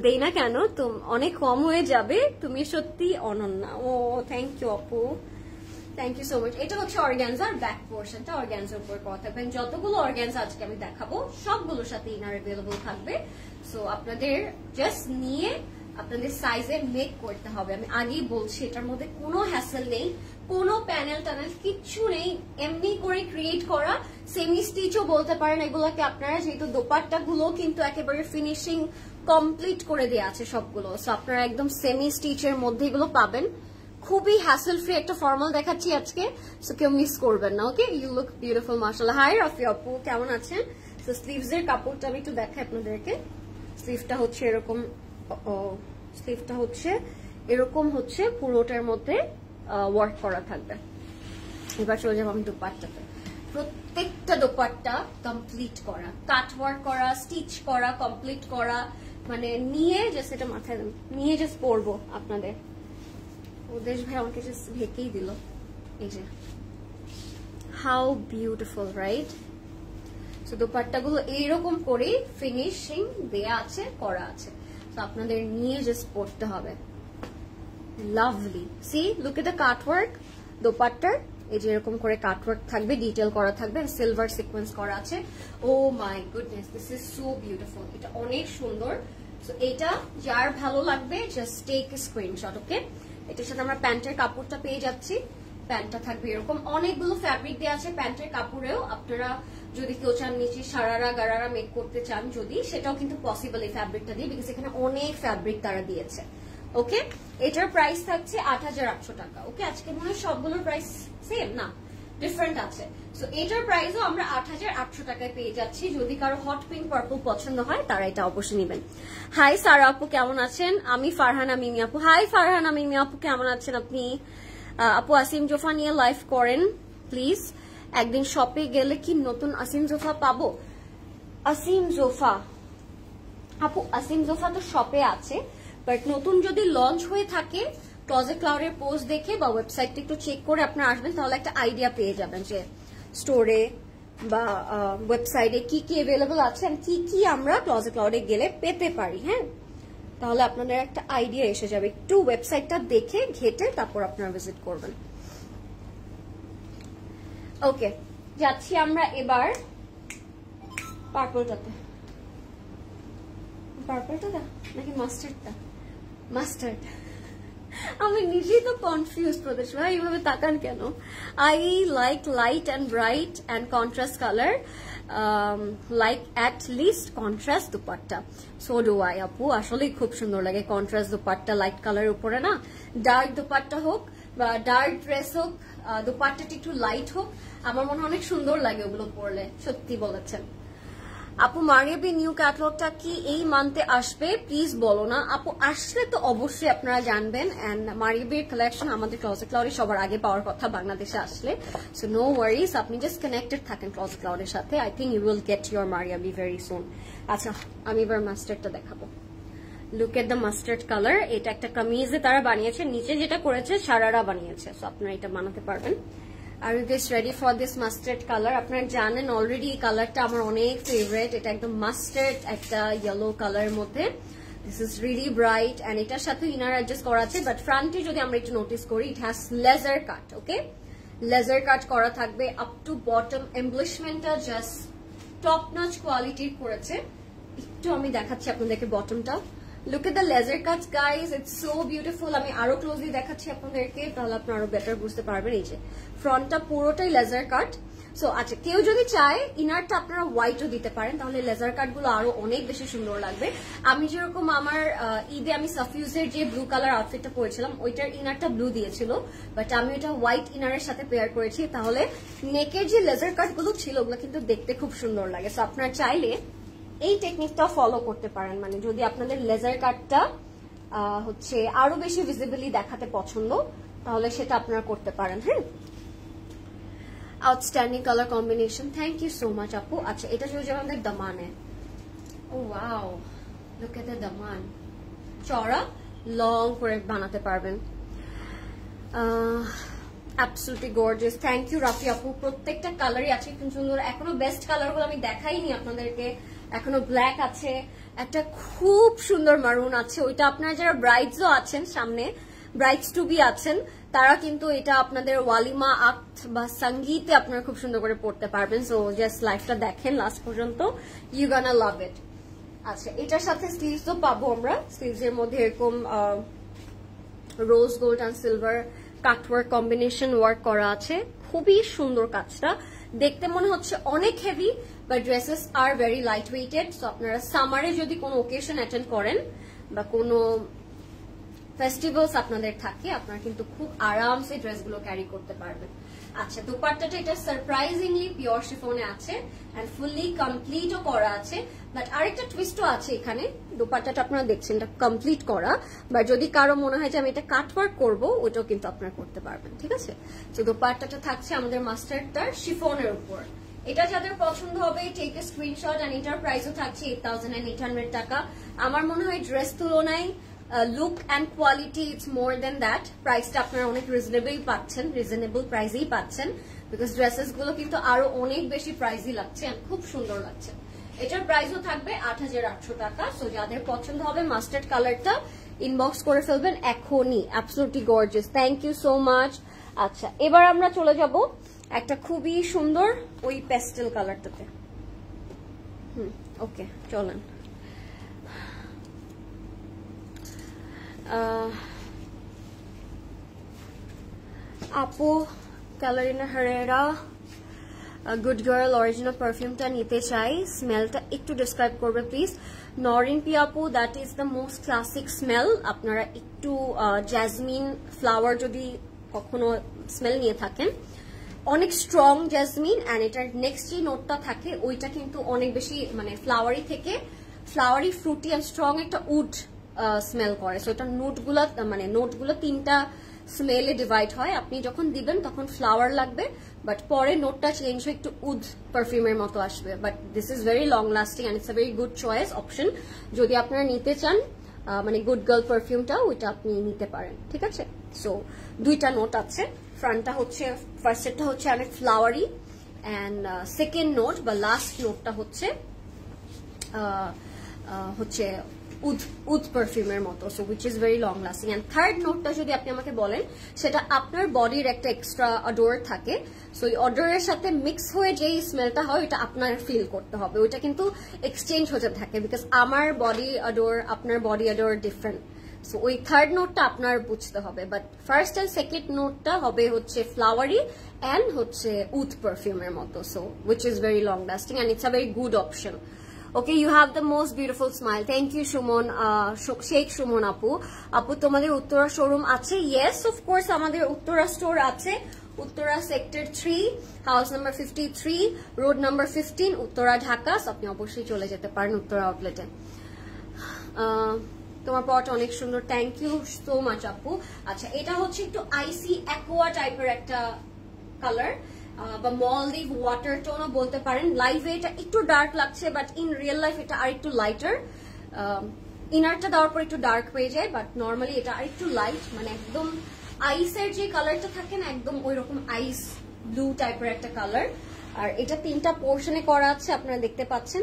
দেই না কেন তো অনেক কম হয়ে যাবে, তুমি সত্যি অনন্য। ও থ্যাংক ইউ আপু, থ্যাংক ইউ সো মাচ। এটা হচ্ছে অর্গানজার ব্যাক পোর্শনটা, অর্গানজার উপর করা থাকবে। যতগুলো অর্গানজা আজকে আমি দেখাবো সবগুলোর সাথে ইনার অ্যাভেলেবল থাকবে, সো আপনাদের জাস্ট নিয়ে আপনাদের সাইজে মেক করতে হবে। আমি আগেই বলছি এটার মধ্যে কোনো হ্যাসেল নেই, কোনো প্যানেল টানেল কিচ্ছু নেই, এমনি করে ক্রিয়েট করা। সেমি স্টিচও বলতে পারেন এগুলোকে আপনারা, যেহেতু দোপাট্টা গুলো কিন্তু একেবারে ফিনিশিং কমপ্লিট করে দেওয়া আছে সবগুলো, সো আপনারা একদম সেমি স্টিচের মধ্যে এগুলো পাবেন। খুবই হ্যাসেল ফ্রি একটা ফর্মাল দেখাচ্ছি আজকে, সো কেউ মিস করবেন না। ওকে, ইউ লুক বিউটিফুল মাশাআল্লাহ। হাই রাফি আপু, কেমন আছেন? সো স্লিভস এর কাপড়টা আমি একটু দেখাই আপনাদেরকে। স্লিভটা হচ্ছে এরকম, স্লিভটা হচ্ছে এরকম হচ্ছে পুরোটার মধ্যে ওয়ার্ক করা থাকবে। এবার চলে যাবো আমি দোপাট্টাতে। প্রত্যেকটা দোপাট্টা কমপ্লিট করা, কাট ওয়ার্ক করা, স্টিচ করা, কমপ্লিট করা, মানে নিয়ে জাস্ট এটা মাথায় নিয়ে জাস্ট পরবো আপনাদের। ওদেশ ভাই আমাকে জাস্ট ঢেকেই দিল, এই যে হাউ বিউটিফুল, রাইট? সো দোপাট্টাগুলো এইরকম করে ফিনিশিং দেয়া আছে, করা আছে, তো আপনাদের নিয়ে জাস্ট পড়তে হবে। Lovely, see look at the cutwork দোপাট্টার, এই যে এরকম করে কাটওয়ার্ক থাকবে, ডিটেল করা থাকবে, সিলভার সিকোয়েন্স করা আছে। Oh my goodness, this is so beautiful, এটা অনেক সুন্দর। সো এটা যার ভালো লাগবে জাস্ট টেক স্ক্রিনশট। ওকে, এটার সাথে আমরা প্যান্টের কাপড়টা পেয়ে যাচ্ছি। প্যান্টটা থাকবে এরকম, অনেকগুলো ফ্যাব্রিক দেওয়া আছে প্যান্টের কাপড়েও। আপনারা যদি কেউ চান নিচে সারারা গারারা মেক করতে চান, যদি সেটাও কিন্তু পসিবল এই ফ্যাব্রিকটা দিয়ে, বিকজ এখানে অনেক ফ্যাব্রিক তারা দিয়েছে। ওকে, এটার প্রাইস থাকছে 8,800 টাকা। ওকে, আজকে মনে হয় সবগুলোর প্রাইস সেম না, ডিফারেন্ট আছে। সো এটার প্রাইসও আমরা 8,800 টাকায় পেয়ে যাচ্ছি। যদি কারো হট পিঙ্ক পার্পল পছন্দ হয় তারা এটা অবশ্যই নেবেন। হাই সারা আপু, কেমন আছেন? আমি ফারহানা মিমি আপু। হাই ফারহানা মিমি আপু, কেমন আছেন আপনি? আপু আসিম জোফা নিয়ে লাইভ করেন প্লিজ। একদিন শপে গেলে কি নতুন আসিম জোফা পাবো? আসিম জোফা আপু, আসিম জোফা তো শপে আছে, বাট নতুন যদি লঞ্চ হয়ে থাকে ক্লজেট ক্লাউডের পোস্ট দেখে বা ওয়েবসাইটটা একটু চেক করে আপনারা আসবেন, তাহলে একটা আইডিয়া পেয়ে যাবেন যে স্টোরে বা ওয়েবসাইটে কি কি অ্যাভেলেবল আছে আর কি কি আমরা ক্লজেট ক্লাউডে গেলে পেতে পারি। হ্যাঁ, তাহলে আপনাদের একটা আইডিয়া এসে যাবে। একটু ওয়েবসাইটটা দেখে ঘেটে তারপর আপনারা ভিজিট করবেন। ওকে, যাচ্ছি আমরা এবার পার্পলটাতে। পার্পলটা নাকি মাস্টার্ডটা? মাস্টার্ড। আমি নিজেই তো কনফিউজ প্রদেশ ভাই, এইভাবে তাকান কেন? I like light and bright and contrast colour, like at least contrast dupatta. So do I আপু, আসলেই খুব সুন্দর লাগে কন্ট্রাস্ট দুপাট্টা লাইট কালারের উপরে না। ডার্ক দুপাট্টা হোক বা ডার্ক ড্রেস হোক, দুপাট্টাটি একটু লাইট হোক, আমার মনে হয় অনেক সুন্দর লাগে ওগুলো পরলে। সত্যি বলেছেন আপু। মারিয়াবি নিউ ক্যাটালগটা কি এই মান্থে আসবে? প্লিজ বলো না আপু। আসলে তো অবশ্যই আপনারা জানবেন। এন্ড মারিয়াবির কালেকশন আমাদের ক্লজেট ক্লাউডে সবার আগে পাওয়ার কথা বাংলাদেশে আসলে। সো নো ওয়ারিজ, আপনি জাস্ট কানেক্টেড থাকেন ক্লজেট ক্লাউডের সাথে। I think you will get your Maria B very soon. আচ্ছা, আমি এবার মাস্টার্ডটা দেখাবো। Look at the mustard colour. এটা একটা কামিজে তারা বানিয়েছে, নিচে যেটা করেছে সারারা বানিয়েছে। সো আপনারা এটা বানাতে পারবেন। Are you guys ready for this mustard colour? আপনারা জানেন অলরেডি এই কালারটা আমার অনেক ফেভারিট। এটা একদম মাস্টার্ড একটা ইয়েলো কালারের মধ্যে। This is really bright and এটার সাথে ইনার অ্যাডজাস্ট করা আছে। বাট ফ্রন্টে যদি আমরা একটু নোটিস করি, it has laser cut. Okay, laser cut করা থাকবে আপ টু বটম। এমব্লিশমেন্টটা জাস্ট টপ নচ কোয়ালিটির করেছে। একটু আমি দেখাচ্ছি আপনাদেরকে বটমটা। Look at the laser cut guys, it's so beautiful. আমি আরো ক্লোজলি দেখাচ্ছি আপনাদেরকে, তাহলে আপনারা আরো বেটার বুঝতে পারবেন। এই যে ফ্রন্টটা পুরোটাই লেজার কাট। সো আচ্ছা, কেউ যদি চায় ইনারটা আপনারা হোয়াইটও দিতে পারেন, তাহলে লেজার কাট গুলো আরো অনেক বেশি সুন্দর লাগবে। আমি যেরকম আমার ঈদে আমি সাফিউজের যে ব্লু কালার আউটফিটটা পরেছিলাম, ওইটার ইনারটা ব্লু দিয়েছিল, বাট আমি ওটা হোয়াইট ইনারের সাথে পেয়ার করেছি। তাহলে নেকের যে লেজার কাট গুলো ছিল ওগুলো কিন্তু দেখতে খুব সুন্দর লাগে। সো আপনারা চাইলে এই টেকনিকটা ফলো করতে পারেন। মানে যদি আপনাদের লেজার কাটটা হচ্ছে আরো বেশি ভিজিবলি দেখাতে পছন্দ, তাহলে সেটা আপনারা করতে পারেন। হ্যাঁ, outstanding colour combination, thank you so much আপু। আচ্ছা, এটা যদি আমাদের দামানে, oh wow, look at the দামান। চড়া লং করে বানাতে পারবেন। Absolutely gorgeous. Thank you Rafi আপু। প্রত্যেকটা কালারই আছে খুব সুন্দর। এখনো বেস্ট কালারগুলো আমি দেখাইনি আপনাদেরকে। এখনো ব্ল্যাক আছে, একটা খুব সুন্দর মারুন আছে। ওইটা আপনারা যারা ব্রাইডসও আছেন, সামনে ব্রাইডস টু বি আছেন, তারা কিন্তু এটা আপনাদের ওয়ালিমা আক্ত বা সঙ্গীতে আপনারা খুব সুন্দর করে পড়তে পারবেন। সো জাস্ট লাইফটা দেখেন লাস্ট পর্যন্ত, ইউ গানা লাভ ইট। আচ্ছা, এটার সাথে স্লিভসও পাবো আমরা। স্লিভস এর মধ্যে এরকম rose gold and silver cutwork combination work করা আছে। খুবই সুন্দর কাজটা, দেখতে মনে হচ্ছে অনেক heavy, but dresses are very light weighted. So আপনারা সামারে যদি কোনো ওকেশন অ্যাটেন্ড করেন বা কোনো ফেস্টিভ্যালস আপনাদের থাকে, আপনারা কিন্তু খুব আরামসে ড্রেসগুলো ক্যারি করতে পারবেন। আচ্ছা, দুপাট্টাটা এটা সারপ্রাইজিংলি পিওর শিফনে আছে এন্ড ফুললি কমপ্লিটও করা আছে। বাট আরেকটা টুইস্টও আছে এখানে। দুপাট্টাটা আপনারা দেখছেন এটা কমপ্লিট করা, বাট যদি কারো মনে হয় যে আমি এটা কাটওয়ার্ক করবো, ওটাও কিন্তু আপনারা করতে পারবেন। ঠিক আছে, তো দুপাট্টাটা থাকছে আমাদের মাস্টার্ডটার শিফনের উপর। এটা যাদের পছন্দ হবে টেক এ স্ক্রিনশট। এন্ড এটার প্রাইসও থাকছে 8,800 টাকা। আমার মনে হয় ড্রেস তুলনায় look and quality it's more than that. প্রাইসটা আপনারা অনেক রিজনেবল প্রাইসেই পাচ্ছেন, বিকজ ড্রেসেস গুলো কিন্তু আরো অনেক বেশি প্রাইসই লাগছে, খুব সুন্দর লাগছে। এটার প্রাইসও থাকবে 8,800 টাকা। সো যাদের পছন্দ হবে মাস্টার্ড কালারটা ইনবক্স করে ফেলবেন এখনই। Absolutely gorgeous, thank you so much. আচ্ছা, এবার আমরা চলে যাব একটা খুবই সুন্দর ওই প্যাস্টেল কালারটাতে। ওকে, চলেন। আপু ক্যালোরিনা হারেরা গুড গার্ল অরিজিনাল পারফিউমটা নিতে চাই, স্মেলটা একটু ডিসক্রাইব করবে প্লিজ। নরিন পি আপু, that is the most classic smell. আপনারা একটু জ্যাসমিন ফ্লাওয়ার যদি কখনো স্মেল নিয়ে থাকেন, অনেক স্ট্রং জ্যাসমিন। অ্যান্ড এটার নেক্সট যে নোটটা থাকে ওইটা কিন্তু অনেক বেশি মানে ফ্লাওয়ারি থেকে ফ্লাওয়ারি, ফ্রুটি অ্যান্ড স্ট্রং একটা উড স্মেল করে। সো এটা নোটগুলো তিনটা স্মেলে ডিভাইড হয়। আপনি যখন দিবেন তখন ফ্লাওয়ার লাগবে, বাট পরে নোটটা চেঞ্জ হয়ে একটু উড পারফিউমের মতো আসবে। But this is very long lasting and it's a very good choice option. যদি আপনারা নিতে চান মানে গুড গার্ল পারফিউমটা, ওইটা আপনি নিতে পারেন। ঠিক আছে, সো দুইটা নোট আছে। ফ্রন্টটা হচ্ছে, ফার্স্টেরটা হচ্ছে অনেক ফ্লাওয়ারি অ্যান্ড সেকেন্ড নোট বা লাস্ট নোটটা হচ্ছে উড পারফিউমের মতো, so which is very long lasting. And third নোটটা যদি আপনি আমাকে বলেন, সেটা আপনার বডির একটা এক্সট্রা অডোর থাকে, সো এই অডোরের সাথে মিক্স হয়ে যেই স্মেলটা হয় ওইটা আপনার ফিল করতে হবে, ওইটা কিন্তু এক্সচেঞ্জ হতে থাকে, বিকজ আমার বডি অডোর আপনার বডি অডোর ডিফারেন্ট, সো ওই থার্ড নোটটা আপনার বুঝতে হবে। বাট ফার্স্ট অ্যান্ড সেকেন্ড নোটটা হবে হচ্ছে ফ্লাওয়ারি অ্যান্ড হচ্ছে উড পারফিউমের মতো, so which is very long lasting and it's a very good option. Okay, you have the most beautiful smile. Thank you, Shumon. Sheikh Shumon আপু তোমাদের Uttara showroom আছে? Yes, of course, আমাদের Uttara store আছে। Uttara sector 3, house number 53, road number 15, Uttara Dhaka. আপনি অবশ্যই চলে যেতে পারেন উত্তরা আউটলেটে। তোমার পট অনেক সুন্দর, থ্যাংক ইউ সো মাচ আপু। আচ্ছা, এটা হচ্ছে একটু আইসি অ্যাকোয়া টাইপের একটা কালার বা মলদিভ ওয়াটার টোনও বলতে পারেন। লাইভে এটা একটু ডার্ক লাগছে, বাট ইন রিয়েল লাইফ এটা আর একটু লাইটার। ইনারটা দেওয়ার পর একটু ডার্ক হয়ে যায়, বাট নর্মালি এটা আর একটু লাইট, মানে একদম আইসের যে কালারটা থাকে না, একদম ওই রকম আইস ব্লু টাইপের একটা কালার। আর এটা 3টা পোর্শনে করা আছে, আপনারা দেখতে পাচ্ছেন,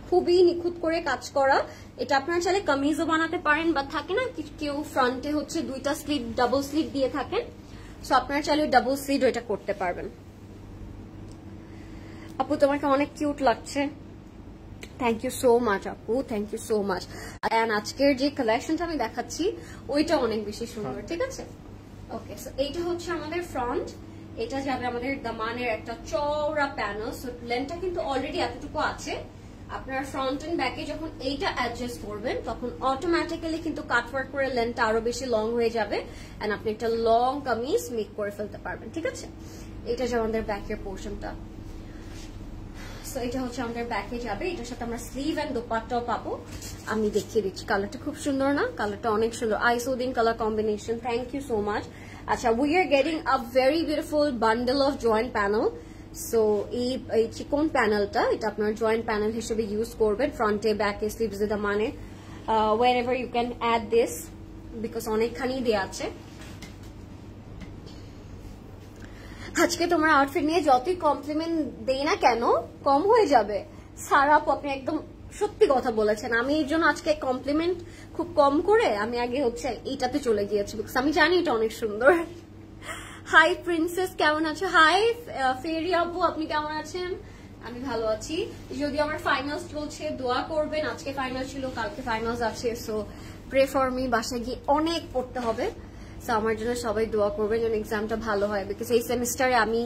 খুবই নিখুঁত করে কাজ করা। এটা আপনারা চাইলে কামিজও বানাতে পারেন, বা থাকে না কেউ ফ্রন্টে হচ্ছে 2টা স্লিভ ডাবল স্লিভ দিয়ে থাকেন, সো আপনারা চাইলে ডাবল স্লিভ এটা করতে পারবেন। আপু তোমাকে অনেক কিউট লাগছে, থ্যাংক ইউ সো মাচ আপু, thank you so much. And আজকের যে কালেকশনটা আমি দেখাচ্ছি ওইটা অনেক বেশি সুন্দর, ঠিক আছে? ওকে, সো এইটা হচ্ছে আমাদের ফ্রন্ট, এটা যাবে আমাদের দামানের একটা চওড়া প্যানেল, সো লেন্থটা কিন্তু অলরেডি এতটুকু আছে। আপনার ফ্রন্ট এন্ড ব্যাকে যখন এইটা অ্যাডজাস্ট করবেন, তখন অটোমেটিক্যালি কিন্তু কাটওয়ার্ক করে লেন্থটা আরো বেশি লং হয়ে যাবে, এন্ড আপনি একটা লং কামিজ মেক করে ফেলতে পারবেন, ঠিক আছে? এটা যে আমাদের ব্যাকের পোর্শনটা, সো এটা হচ্ছে আমাদের ব্যাকে যাবে। এটার সাথে আমরা স্লিভ এন্ড দোপাট্টাও পাবো। আমি দেখিয়ে দিচ্ছি, কালারটা খুব সুন্দর না? কালারটা অনেক সুন্দর, আইসোডিং colour combination. Thank you so much. আচ্ছা, we are getting a very beautiful bundle of joint panel. So এই চিকন প্যানেলটা, এটা আপনার জয়েন্ট প্যানেল হিসেবে ইউজ করবেন, ফ্রন্টে ব্যাকে স্লিভস এর মানে wherever you can add this, because অনেকখানি দেয়া আছে। আজকে তোমার আউটফিট নিয়ে যতই কমপ্লিমেন্ট দেই না কেন, কম হয়ে যাবে। সারা আপনি একদম সত্যি কথা বলেছেন। আমি এর জন্য আজকে কমপ্লিমেন্ট খুব কম করে আমি আগে হচ্ছে এইটাতে চলে গিয়েছি, বিকজ আমি জানি এটা অনেক সুন্দর। হাই প্রিন্সেস, কেমন আছো? হাই ফেরি আপু, আপনি কেমন আছেন? আমি ভালো আছি। যদি আমার ফাইনালস চলছে, দোয়া করবেন। আজকে ফাইনাল ছিল, কালকে ফাইনালস আছে, সো প্রে ফর মি। বাসায় গিয়ে অনেক পড়তে হবে, সো আমার জন্য সবাই দোয়া করবেন যেন এক্সামটা ভালো হয়, বিকজ এই সেমিস্টারে আমি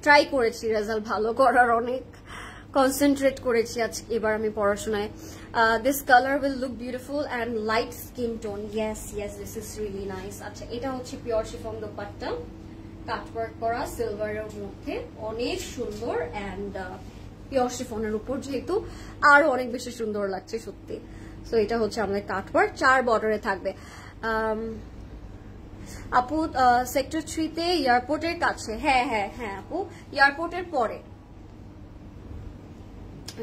ট্রাই করেছি রেজাল্ট ভালো করার, অনেক কনসেন্ট্রেট করেছি এবার আমি পড়াশোনায়। This colour will look beautiful and light skin tone. Yes yes, this is really nice. আচ্ছা, এটা হচ্ছে পিওর শিফন দোপাট্টা, কাটওয়ার্ক করা সিলভারের মধ্যে, অনেক সুন্দর, অ্যান্ড পিওর শিফনের উপর যেহেতু আরো অনেক বেশি সুন্দর লাগছে সত্যি। সো এটা হচ্ছে আমাদের কাটওয়ার্ক, 4 বর্ডারে থাকবে। আপু সেক্টর 3-তে এয়ারপোর্টের কাছে? হ্যাঁ হ্যাঁ হ্যাঁ আপু, এয়ারপোর্টের পরে,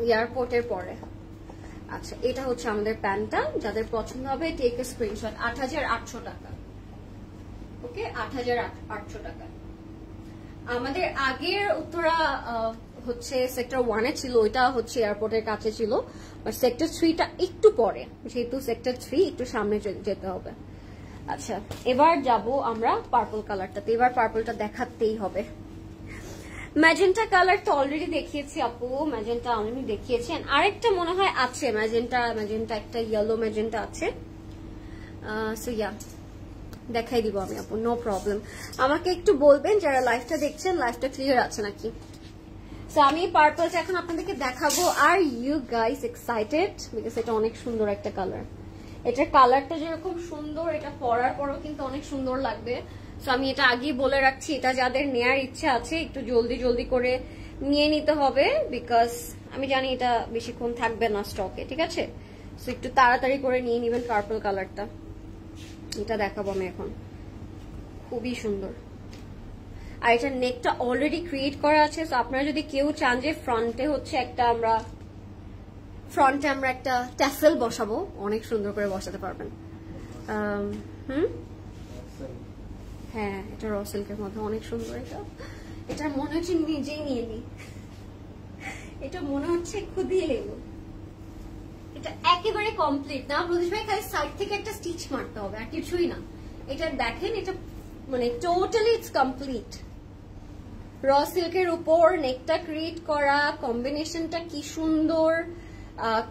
এয়ারপোর্টের পরে। আচ্ছা, এটা হচ্ছে আমাদের প্যান্টটা, যাদের পছন্দ হবে টেক এ স্ক্রিনশট। 8800 টাকা। ওকে, 8800 টাকা। আমাদের আগের উত্তরা হচ্ছে সেক্টর 1-এ ছিল, ওইটা হচ্ছে এয়ারপোর্টের কাছে ছিল, বাট সেক্টর 3টা একটু পরে, যেহেতু সেক্টর 3 একটু সামনে যেতে হবে। আচ্ছা, এবার যাব আমরা পার্পল কালারটাতে। এবার পার্পলটা দেখাতেই হবে। ম্যাজেন্টা কালার তো অলরেডি দেখিয়েছি আপু, ম্যাজেন্টা অলরেডি দেখিয়েছি। আরেকটা মনে হয় আছে ম্যাজেন্টা একটা ইয়েলো ম্যাজেন্টা আছে, সো ইয়া দেখাই দিব আমি আপু, নো প্রবলেম। আমাকে একটু বলবেন যারা লাইভটা দেখছেন, লাইভটা ক্লিয়ার আছে নাকি। সো আমি পার্পলটা এখন আপনাদেরকে দেখাবো। Are you guys excited? Because এটা অনেক সুন্দর একটা কালার। এটার কালারটা যেরকম সুন্দর, এটা পরার পরও কিন্তু অনেক সুন্দর লাগবে। সো আমি এটা আগেই বলে রাখছি, এটা যাদের নেয়ার ইচ্ছা আছে একটু জলদি জলদি করে নিয়ে নিতে হবে, বিকজ আমি জানি এটা বেশিক্ষণ থাকবে না স্টকে, ঠিক আছে? সো একটু তাড়াতাড়ি করে নিয়ে নিবেন পার্পল কালারটা। এটা দেখাবো আমি এখন, খুবই সুন্দর। আর এটার নেকটা অলরেডি ক্রিয়েট করা আছে, সো আপনারা যদি কেউ চান যে ফ্রন্টে হচ্ছে আমরা একটা ট্যাসেল বসাবো, অনেক সুন্দর করে বসাতে পারবেন। হ্যাঁ, এটা র সিল্কের মধ্যে অনেক সুন্দর। এটা মনে হচ্ছে নিজেই নিয়ে নি, এটা মনে হচ্ছে খুবই লেবু। এটা একেবারে কমপ্লিট না প্রদেশ ভাই, খালি সাইড থেকে একটা স্টিচ মারতে হবে আর কিছুই না। এটা দেখেন, এটা মানে টোটালি ইটস কমপ্লিট। র সিল্কের উপর নেকটা ক্রিয়েট করা, কম্বিনেশনটা কি সুন্দর,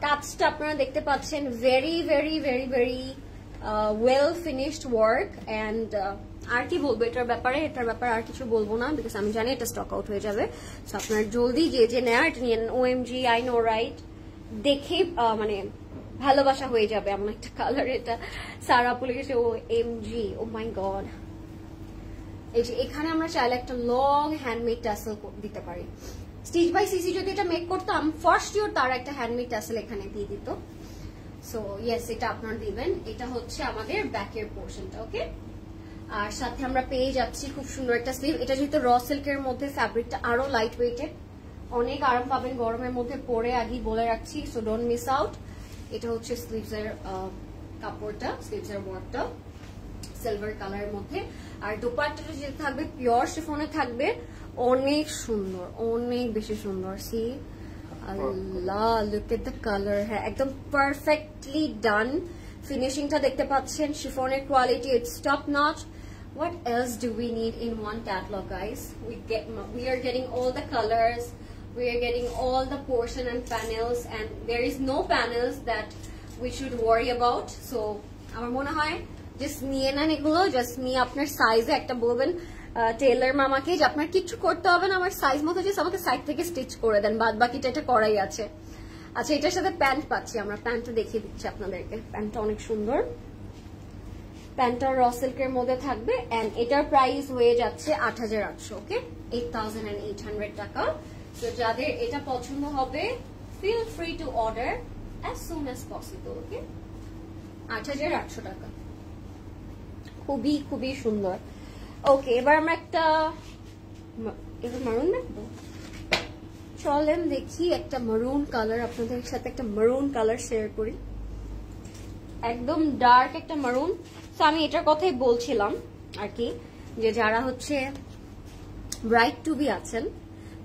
কাজটা আপনারা দেখতে পাচ্ছেন, very very very very well finished work. And আর কি বলবো এটার ব্যাপারে, আর কিছু বলবো না, বিকজ আমি জানি এটা স্টক আউট হয়ে যাবে। সো আপনারা জলদি যে নেয় এটা নিয়ে নেন। OMG, আই নো রাইট, দেখে মানে ভালোবাসা হয়ে যাবে এমন একটা কালার এটা। সারা পুলে গেছে OMG, ও মাই গড। এই যে এখানে আমরা চাইলে একটা লং হ্যান্ডমেড ট্যাসেল দিতে পারি। স্টিচ বাই সিসি যদি এটা মেক করতাম, ফার্স্ট ইয়ার তার একটা হ্যান্ডমেড ট্যাসেল এখানে দিয়ে দিত। সো ইয়েস, এটা আপনারা দিবেন। এটা হচ্ছে আমাদের ব্যাকের পোর্শনটা, ওকে। আর সাথে আমরা পেয়ে যাচ্ছি খুব সুন্দর একটা স্লিভ। এটা যেহেতু র সিল্কের মধ্যে, ফ্যাব্রিকটা আরো লাইট ওয়েটেড, অনেক আরাম পাবেন গরমের মধ্যে পরে, আগেই বলে রাখছি, সো ডোন্ট মিস আউট। এটা হচ্ছে স্লিভস এর কাপড়টা, স্লিভস এর ওয়ার্কটা সিলভার কালারের মধ্যে। আর দোপাট্টাটা যেটা থাকবে পিওর শিফনে থাকবে, অনেক সুন্দর, অনেক বেশি সুন্দর। সি আল্লাহ, লুক এট দ্য কালার। হ্যাঁ, একদম পারফেক্টলি ডান। ফিনিশিংটা দেখতে পাচ্ছেন, শিফনের quality it's top notch. What else do we need in one catalog, guys? We are getting all the colors, we are getting all the portion and panels, and there is no panels that we should worry about. So আমার মনে হয় just নিয়ে নেন এগুলো, just নিয়ে আপনার সাইজে একটা বলবেন টেইলার মামাকে যে আপনার কিছু করতে হবে না, আমার সাইজ মতো জাস্ট আমাকে সাইড থেকে স্টিচ করে দেন, বাদ বাকিটা এটা করাই আছে। আচ্ছা, এটার সাথে প্যান্ট পাচ্ছি আমরা, প্যান্টটা দেখিয়ে দিচ্ছি আপনাদেরকে। প্যান্টটা অনেক সুন্দর, প্যান্টটা র সিল্কের মধ্যে থাকবে। এন্ড এটার প্রাইস হয়ে যাচ্ছে 8800, ওকে, 8800 টাকা। তো যাদের এটা পছন্দ হবে, feel free to order as soon as possible, okay. 8800 টাকা, খুবই খুবই সুন্দর। ওকে, এবার আমরা একটা মারুন দেখবো, চলেন দেখি একটা মারুন কালার আপনাদের সাথে, একটা মারুন কালার শেয়ার করি, একদম ডার্ক একটা মারুন। তো আমি এটার কথাই বলছিলাম আর কি, যে যারা হচ্ছে ব্রাইড টু বি আছেন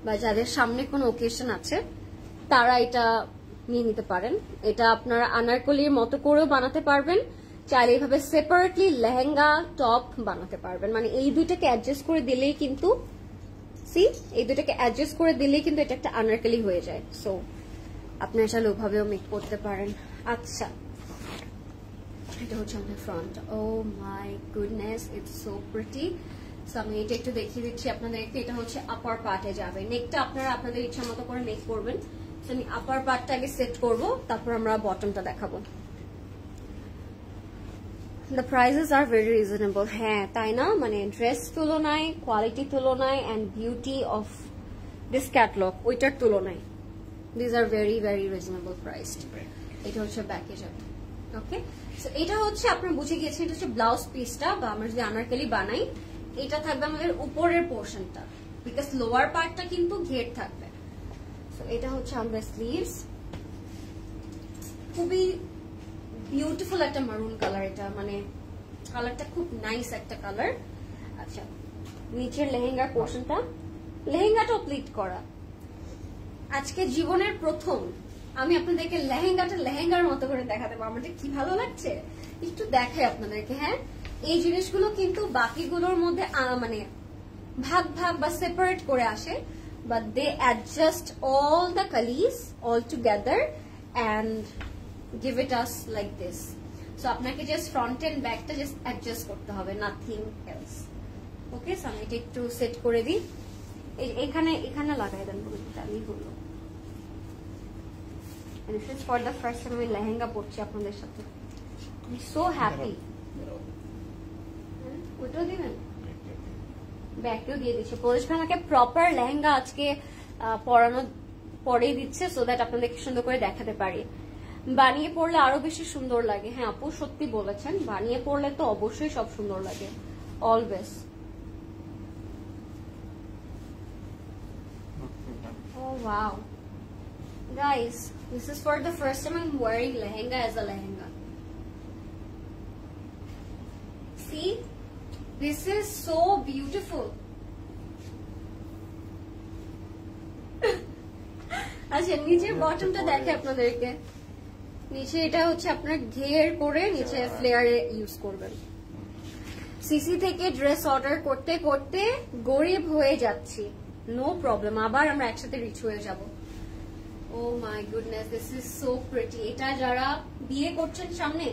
বা যাদের সামনে কোনো ওকেশন আছে, তারা এটা নিয়ে নিতে পারেন। এটা আপনারা আনারকলির মতো করেও বানাতে পারবেন, চাইলে এইভাবে সেপারেটলি লেহেঙ্গা টপ বানাতে পারবেন। মানে এই দুইটাকে অ্যাডজাস্ট করে দিলেই কিন্তু, এই দুইটাকে অ্যাডজাস্ট করে দিলেই কিন্তু এটা একটা আনারকলি হয়ে যায়। সো আপনারা চাইলে ওভাবেও মেক করতে পারেন। আচ্ছা, এটা হচ্ছে আমাদের front. Oh my goodness, it's so pretty. So আমি এটা একটু দেখিয়ে দিচ্ছি আপনাদেরকে। এটা হচ্ছে আপার পার্টে যাবে, নেকটা আপনারা আপনাদের ইচ্ছা মতো করে মেক করবেন। সো আমি আপার পার্টটা আগে সেট করবো, তারপর আমরা বটমটা দেখাবো। The prices are very reasonable. হ্যাঁ, তাই না? মানে ড্রেস তুলনায়, কোয়ালিটি তুলনায়, and beauty of this catalog ওইটার তুলনায়, these are very very reasonable priced. এটা হচ্ছে ব্যাকে যাবে, ওকে। সো এটা হচ্ছে আপনারা বুঝে গিয়েছেন, এটা হচ্ছে ব্লাউজ পিসটা, বা আমরা যদি আনারকলি বানাই, এটা থাকবে আমাদের উপরের পোর্শনটা, বিকজ লোয়ার পার্টটা কিন্তু ঘের থাকবে। সো এটা হচ্ছে আমাদের স্লিভস, খুবই বিউটিফুল একটা মারুন কালার। এটা মানে কালারটা খুব নাইস একটা কালার। আচ্ছা, নিচের লেহেঙ্গার পোর্শনটা, লেহেঙ্গাটাও প্লিট করা। আজকে জীবনের প্রথম আমি আপনাদেরকে লেহেঙ্গাটা লেহেঙ্গার মতো করে দেখাতে পারবো। আমাদের কি ভালো লাগছে, একটু দেখাই আপনাদেরকে। হ্যাঁ, এই জিনিসগুলো কিন্তু বাকিগুলোর মধ্যে মানে ভাগ ভাগ বা সেপারেট করে আসে, but they adjust all the kalis all together and give it us like this. So আপনাকে জাস্ট ফ্রন্ট এন্ড ব্যাকটা জাস্ট অ্যাডজাস্ট করতে হবে, নাথিং এলস, ওকে। সো আমি এটা একটু সেট করে দিই, এখানে এখানে লাগাই দেন, তাহলেই হলো। This is for the first time আমি লেহেঙ্গা পরছি আপনাদের সাথে, আই এম সো হ্যাপি। ওটাও দিবেন, ব্যাকেও দিয়ে দিচ্ছে। পরেশ ভাই আমাকে প্রপার লেহেঙ্গা আজকে পরানো পরেই দিচ্ছে, সো দ্যাট আপনাদেরকে সুন্দর করে দেখাতে পারি। বানিয়ে পড়লে আরো বেশি সুন্দর লাগে। হ্যাঁ আপু, সত্যি বলেছেন, বানিয়ে পড়লে তো অবশ্যই সব সুন্দর লাগে, always. Oh wow, guys, this is for the first time I'm wearing lehenga as a lehenga. See, this is so beautiful. আচ্ছা নিচের বটমটা দেখে আপনাদেরকে, নিচে এটা হচ্ছে আপনার ঘের করে নিচে ফ্লেয়ারে ইউজ করবেন। সিসি থেকে ড্রেস অর্ডার করতে করতে গরিব হয়ে যাচ্ছি, নো প্রবলেম, আবার আমরা একসাথে রিচ হয়ে যাব। Oh my goodness, this is so pretty. এটা যারা বিয়ে করছেন সামনে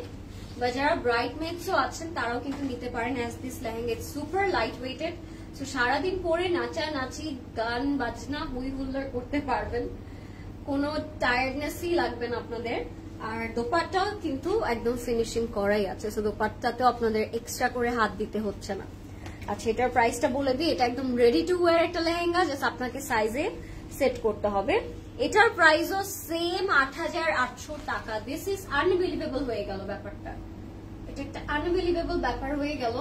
বা যারা ব্রাইডমেডসও আছেন তারাও কিন্তু নিতে পারেন as this lehenga. It's super light weighted, so সারাদিন পরে নাচানাচি গান বাজনা হুই হুল্লোড় করতে পারবেন, কোনো টায়ার্ডনেসই লাগবে না আপনাদের। আর দোপাট্টাও কিন্তু একদম ফিনিশিং করাই আছে, সো দোপাট্টাতেও আপনাদের এক্সট্রা করে হাত দিতে হচ্ছে না। আচ্ছা এটার প্রাইসটা বলে দিই, এটা একদম রেডি টু ওয়্যার একটা লেহেঙ্গা, জাস্ট আপনাকে সাইজে সেট করতে হবে। এটার প্রাইসও সেম ৮৮০০ টাকা। দিস ইজ আনবিলিভেবল হয়ে গেল ব্যাপারটা, এটা একটা আনবিলিভেবল ব্যাপার হয়ে গেল।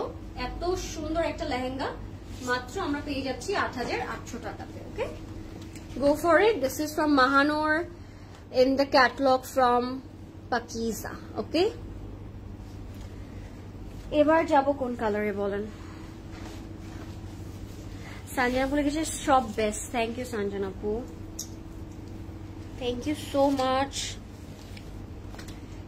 এত সুন্দর একটা লেহেঙ্গা মাত্র আমরা পেয়ে যাচ্ছি ৮৮০০ টাকাতে। ওকে, go for it. This is from Mahanor in the catalog from Pakiza. Okay, এবার যাব কোন কালারে বলেন? সঞ্জনা বলে গেছে সব বেস্ট। থ্যাংক ইউ সঞ্জনা আপু, থ্যাংক ইউ সো মাচ।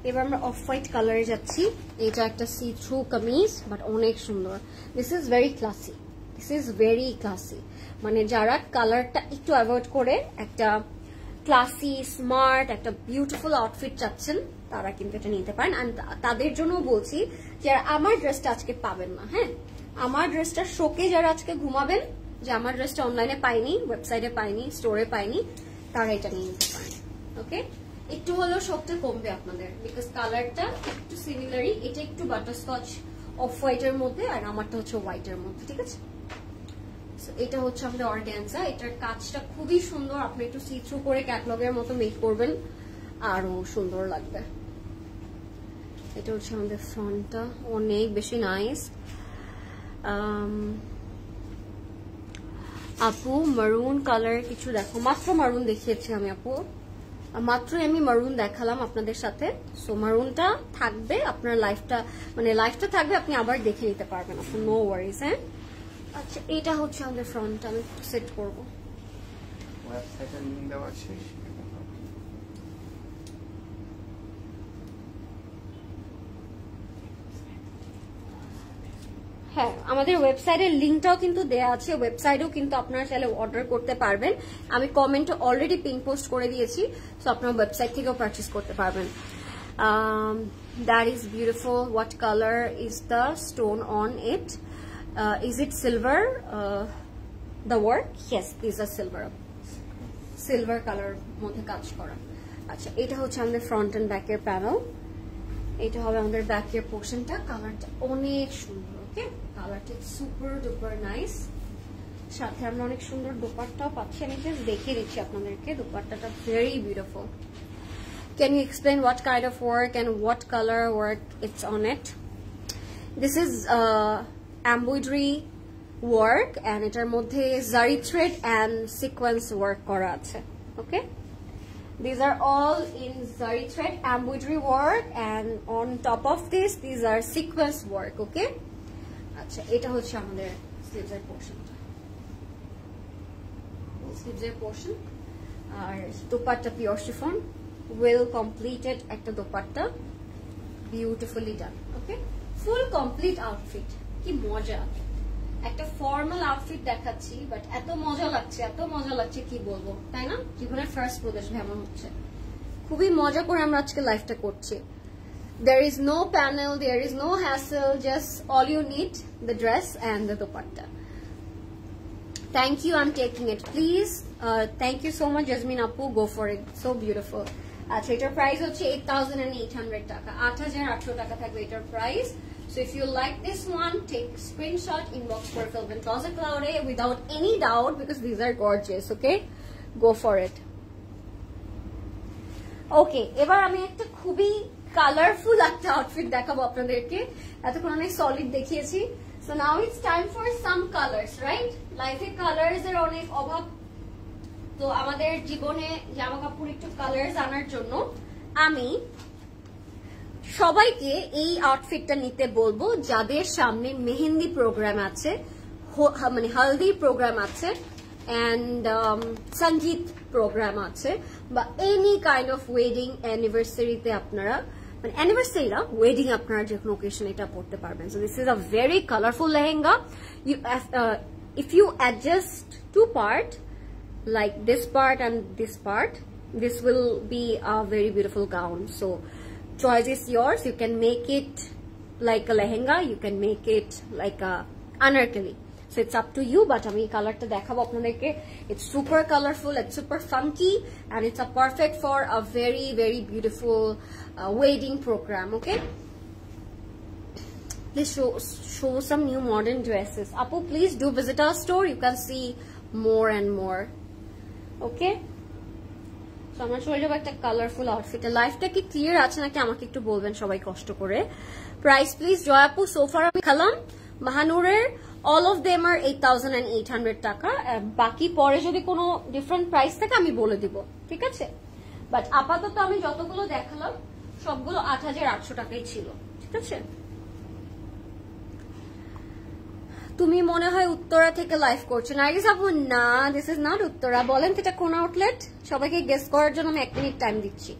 এবার আমরা অফ হোয়াইট কালারে যাচ্ছি। এটা একটা সি থ্রু কামিজ, বাট অনেক সুন্দর। This is very classy, this is very classy. মানে যারা কালারটা একটু অ্যাভয়েড করে একটা ক্লাসি স্মার্ট একটা বিউটিফুল আউটফিট চাচ্ছেন তারা কিন্তু এটা নিতে পারেন। আর তাদের জন্য বলছি যারা আমার ড্রেসটা আজকে পাবেন না, হ্যাঁ আমার ড্রেসটা শোকে যারা আজকে ঘুমাবেন যে আমার ড্রেসটা অনলাইনে পাইনি, ওয়েবসাইটে পাইনি, স্টোরে পাইনি, তারা এটা নিয়ে নিতে পারেন। ওকে, একটু হলেও শোকটা কমবে আপনাদের, বিকজ কালারটা একটু সিমিলারই। এটা একটু বাটারস্কচ অফ হোয়াইটের মধ্যে আর আমারটা হচ্ছে হোয়াইটের মধ্যে, ঠিক আছে। এটা হচ্ছে আমাদের অর্গানজা, এটার কাজটা খুবই সুন্দর, আপনি একটু সি থ্রু করে ক্যাটলগের মতো মেক করবেন আরো সুন্দর লাগবে। এটা হচ্ছে আমাদের ফ্রন্টটা, অনেক বেশি নাইস। আপু মারুন কালার কিছু দেখো, মাত্র মারুন দেখিয়েছি আমি আপু, মাত্রই আমি মারুন দেখালাম আপনাদের সাথে। সো মারুনটা থাকবে আপনার লাইফটা, মানে লাইফটা থাকবে, আপনি আবার দেখে নিতে পারবেন, আপনার নো ওয়ারিজ। হ্যাঁ আচ্ছা এটা হচ্ছে আমাদের ফ্রন্ট, আমি সেট করবো। ওয়েবসাইটের লিংক দেওয়া আছে। হ্যাঁ আমাদের ওয়েবসাইটের লিংকটাও কিন্তু দেয়া আছে, ওয়েবসাইটেও কিন্তু আপনারা চাইলে অর্ডার করতে পারবেন। আমি কমেন্টে অলরেডি পিন পোস্ট করে দিয়েছি, সো আপনারা ওয়েবসাইট থেকেও পারচেজ করতে পারবেন। That is beautiful. What colour is the stone on it? Is it silver? The work? Yes, these are silver. Silver color মধ্যে কাজ করা। আচ্ছা এটা হচ্ছে আমাদের ফ্রন্ট এন্ড ব্যাক এর প্যানেল, এটা হবে আমাদের ব্যাক এর পোর্শনটা। কালারটা অনেক সুন্দর, ওকে কালারটা সুপার ডুপার নাইস। সাথে আমরা অনেক সুন্দর দোপাট্টাও পাচ্ছি, আমি জাস্ট দেখিয়ে দিচ্ছি আপনাদেরকে। দোপাট্টাটা very beautiful. Can you explain what kind of work and what color work it's on it? This is embroidery work and এটার মধ্যে zari thread and sequence work করা আছে। Okay, these are all in zari thread embroidery work and on top of this these are sequence work. Okay, আচ্ছা এটা হচ্ছে আমাদের sleeves এর পোরশনটা, স্লিভস এর পোরশন। আর dupatta pure chiffon, well completed একটা dupatta, beautifully done. Okay, full complete outfit. কি মজা, একটা ফর্মাল আউটফিট দেখাচ্ছি বাট এত মজা লাগছে, এত মজা লাগছে কি বলবো, তাই না? জীবনের ফার্স্ট প্রদেশ ভ্রমণ হচ্ছে, খুবই মজা করে আমরা আজকে লাইফটা করছি। There is no panel, there is no hassle, just all you need the dress and the dupatta. Thank you, I'm taking it, please. Thank you so much, Jasmine Appu. Go for it, so beautiful. আচ্ছা এটার price হচ্ছে 8,800 টাকা, 8,800 টাকা থাকবে এটার price. So if you like this one, take screenshot, inbox for Philippine Closet Cloud without any doubt because these are gorgeous. Okay, go for it. Okay, এবার আমি একটা খুবই কালারফুল একটা আউটফিট দেখাবো আপনাদেরকে। এতক্ষণ অনেক সলিড দেখিয়েছি, so now it's time for some colors, right? লাইফে কালার্স এর অনেক অভাব, তো আমাদের জীবনে জামা কাপড় একটু কালার্স আনার জন্য আমি সবাইকে এই আউটফিটটা নিতে বলবো যাদের সামনে মেহেন্দি প্রোগ্রাম আছে, মানে হলদি প্রোগ্রাম আছে, অ্যান্ড সঙ্গীত প্রোগ্রাম আছে, বা এনি কাইন্ড অফ ওয়েডিং অ্যানিভার্সারিতে আপনারা, মানে অ্যানিভার্সারি না, ওয়েডিং আপনারা যে কোনো ওকেশন এটা পড়তে পারবেন। So this is a very colourful lehenga. If you adjust two part, like this part and this part, this will be a very beautiful gown. So choice is yours. You can make it like a lehenga, you can make it like a anarkali, so it's up to you. But ami color ta dekhabo apnaderke. It's super colorful, it's super funky, and it's a perfect for a very very beautiful wedding program. Okay, please show some new modern dresses. Apu, please do visit our store. You can see more and more. Okay, so আমরা চলে যাবো একটা colourful আউটফিটে। লাইফটা কি clear আছে নাকি আমাকে একটু বলবেন সবাই কষ্ট করে। Price please. জয়াপু, সোফার আমি খালাম মাহানুরের, অল অফ দেম আর 8,800 টাকা। বাকি পরে যদি কোনো ডিফারেন্ট প্রাইস থাকে আমি বলে দিব, ঠিক আছে? বাট আপাতত আমি যতগুলো দেখালাম সবগুলো 8,800 টাকাই ছিল, ঠিক আছে? তুমি মনে হয় উত্তরা থেকে লাইভ করছো নার্গিস আপু। না, দিস ইজ নট উত্তরা। বলেন তো এটা কোন আউটলেট? সবাইকে গেস করার জন্য আমি 1 মিনিট টাইম দিচ্ছি।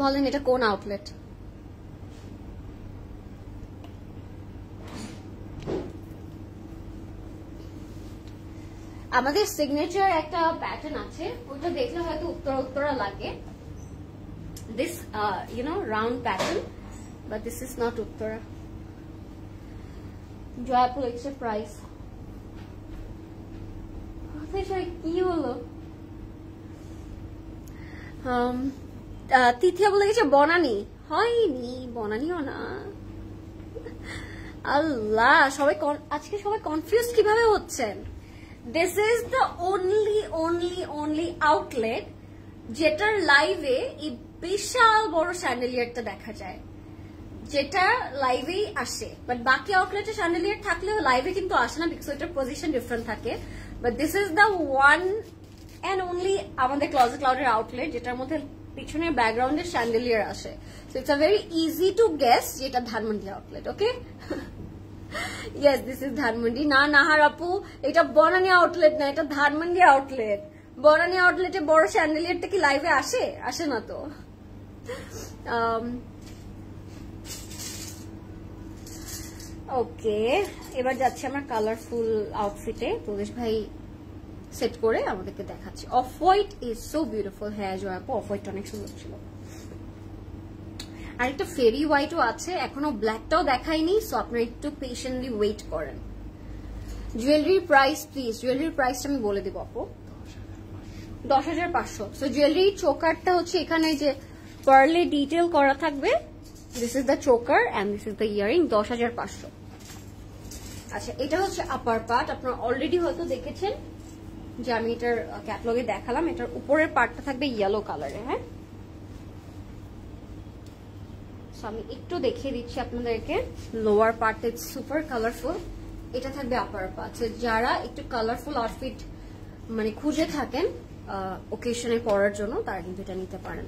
বলেন এটা কোন আউটলেট? আমাদের সিগনেচার একটা প্যাটার্ন আছে, ওটা দেখলে হয়তো উত্তরা উত্তরা লাগে, this you know round pattern, but this is not উত্তরা। জয়াপুর লিখছে প্রাইস। কি হলো? তিথিয়া বলে গেছে বনানি। হয়নি, বনানিও না। আল্লাহ, সবাই আজকে সবাই কনফিউজ কিভাবে হচ্ছেন? This is the only outlet যেটার লাইভে এই বিশাল বড় স্যান্ডেলিয়ারটা দেখা যায়, যেটা লাইভেই আসে। বাট বাকি আউটলেটে স্যান্ডেলিয়ার থাকলেও লাইভে কিন্তু আসে না, বিকজ এটার পজিশন ডিফারেন্ট থাকে। But this is the one and only আমাদের ক্লজেট ক্লাউডের আউটলেট যেটার মধ্যে পিছনের ব্যাকগ্রাউন্ডে স্যান্ডেলিয়ার আসে। So it's a very easy to guess যেটা Dhanmondi outlet. Okay, yes, this is Dhanmondi. না নাহার আপু, এটা বনানী আউটলেট না, এটা ধানমন্ডি আউটলেট। বনানী আউটলেটে বড় স্যান্ডেলিয়ারটা কি লাইভে আসে? আসে না তো। ওকে, এবার যাচ্ছি আমরা কালারফুল আউটফিটে। প্রদেশ ভাই সেট করে আমাদেরকে দেখাচ্ছি। Off white is so beautiful. হ্যাঁ জয়াপু, অফ হোয়াইট অনেক সুন্দর ছিল। আর একটা ফেরি হোয়াইটও আছে, এখনো ব্ল্যাকটাও দেখাইনি, সো আপনারা একটু পেশেন্টলি ওয়েট করেন। জুয়েলারির প্রাইস প্লিজ। জুয়েলারির প্রাইসটা আমি বলে দিব আপু, 10,500। সো জুয়েলারি চোকারটা হচ্ছে এখানে যে পার্লে ডিটেল করা থাকবে, this is the choker and this is the earring, 10,500। আচ্ছা, এটা হচ্ছে আপার পার্ট। আপনারা অলরেডি হয়তো দেখেছেন যে আমি এটার ক্যাটালগে দেখালাম। এটার উপরের পার্টটা থাকবে ইয়েলো কালারে। হ্যাঁ, আমি একটু দেখিয়ে দিচ্ছি আপনাদেরকে। Lower part is super colourful, এটা থাকবে আপার পার্ট। যারা একটু কালারফুল আউটফিট মানে খুঁজে থাকেন ওকেশনে পরার জন্য, তারা কিন্তু এটা নিতে পারেন।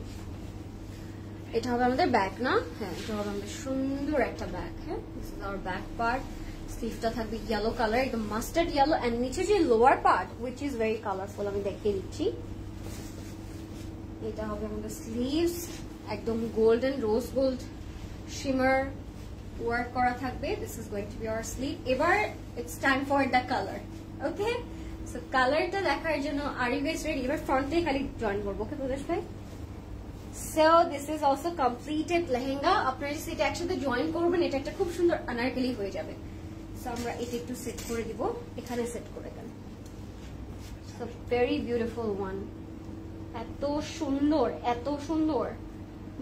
এটা হবে আমাদের ব্যাক না? হ্যাঁ, এটা হবে আমাদের সুন্দর একটা ব্যাক। হ্যাঁ, this is our back part. স্লিভটা থাকবে ইয়েলো কালার, একদম মাস্টার্ড ইয়েলো, এন্ড নিচে যে lower part which is very colourful, আমি দেখিয়ে দিচ্ছি। এটা হবে আমাদের স্লিভস, একদম golden rose gold shimmer work করা থাকবে। This is going to be our sleeve. এবার it's time for the colour. Okay, so কালারটা দেখার জন্য আর ইউ গাইস রেডি? এবার ফ্রন্টে খালি জয়েন করবো। ওকে প্রদেশ ভাই। So this is also completed lehenga. আপনারা যদি এটা একসাথে জয়েন করবেন, এটা একটা খুব সুন্দর আনারকলি হয়ে যাবে। সো আমরা এটা একটু সেট করে দিব, এখানে সেট করে দেন। So very beautiful one. এত সুন্দর, এত সুন্দর।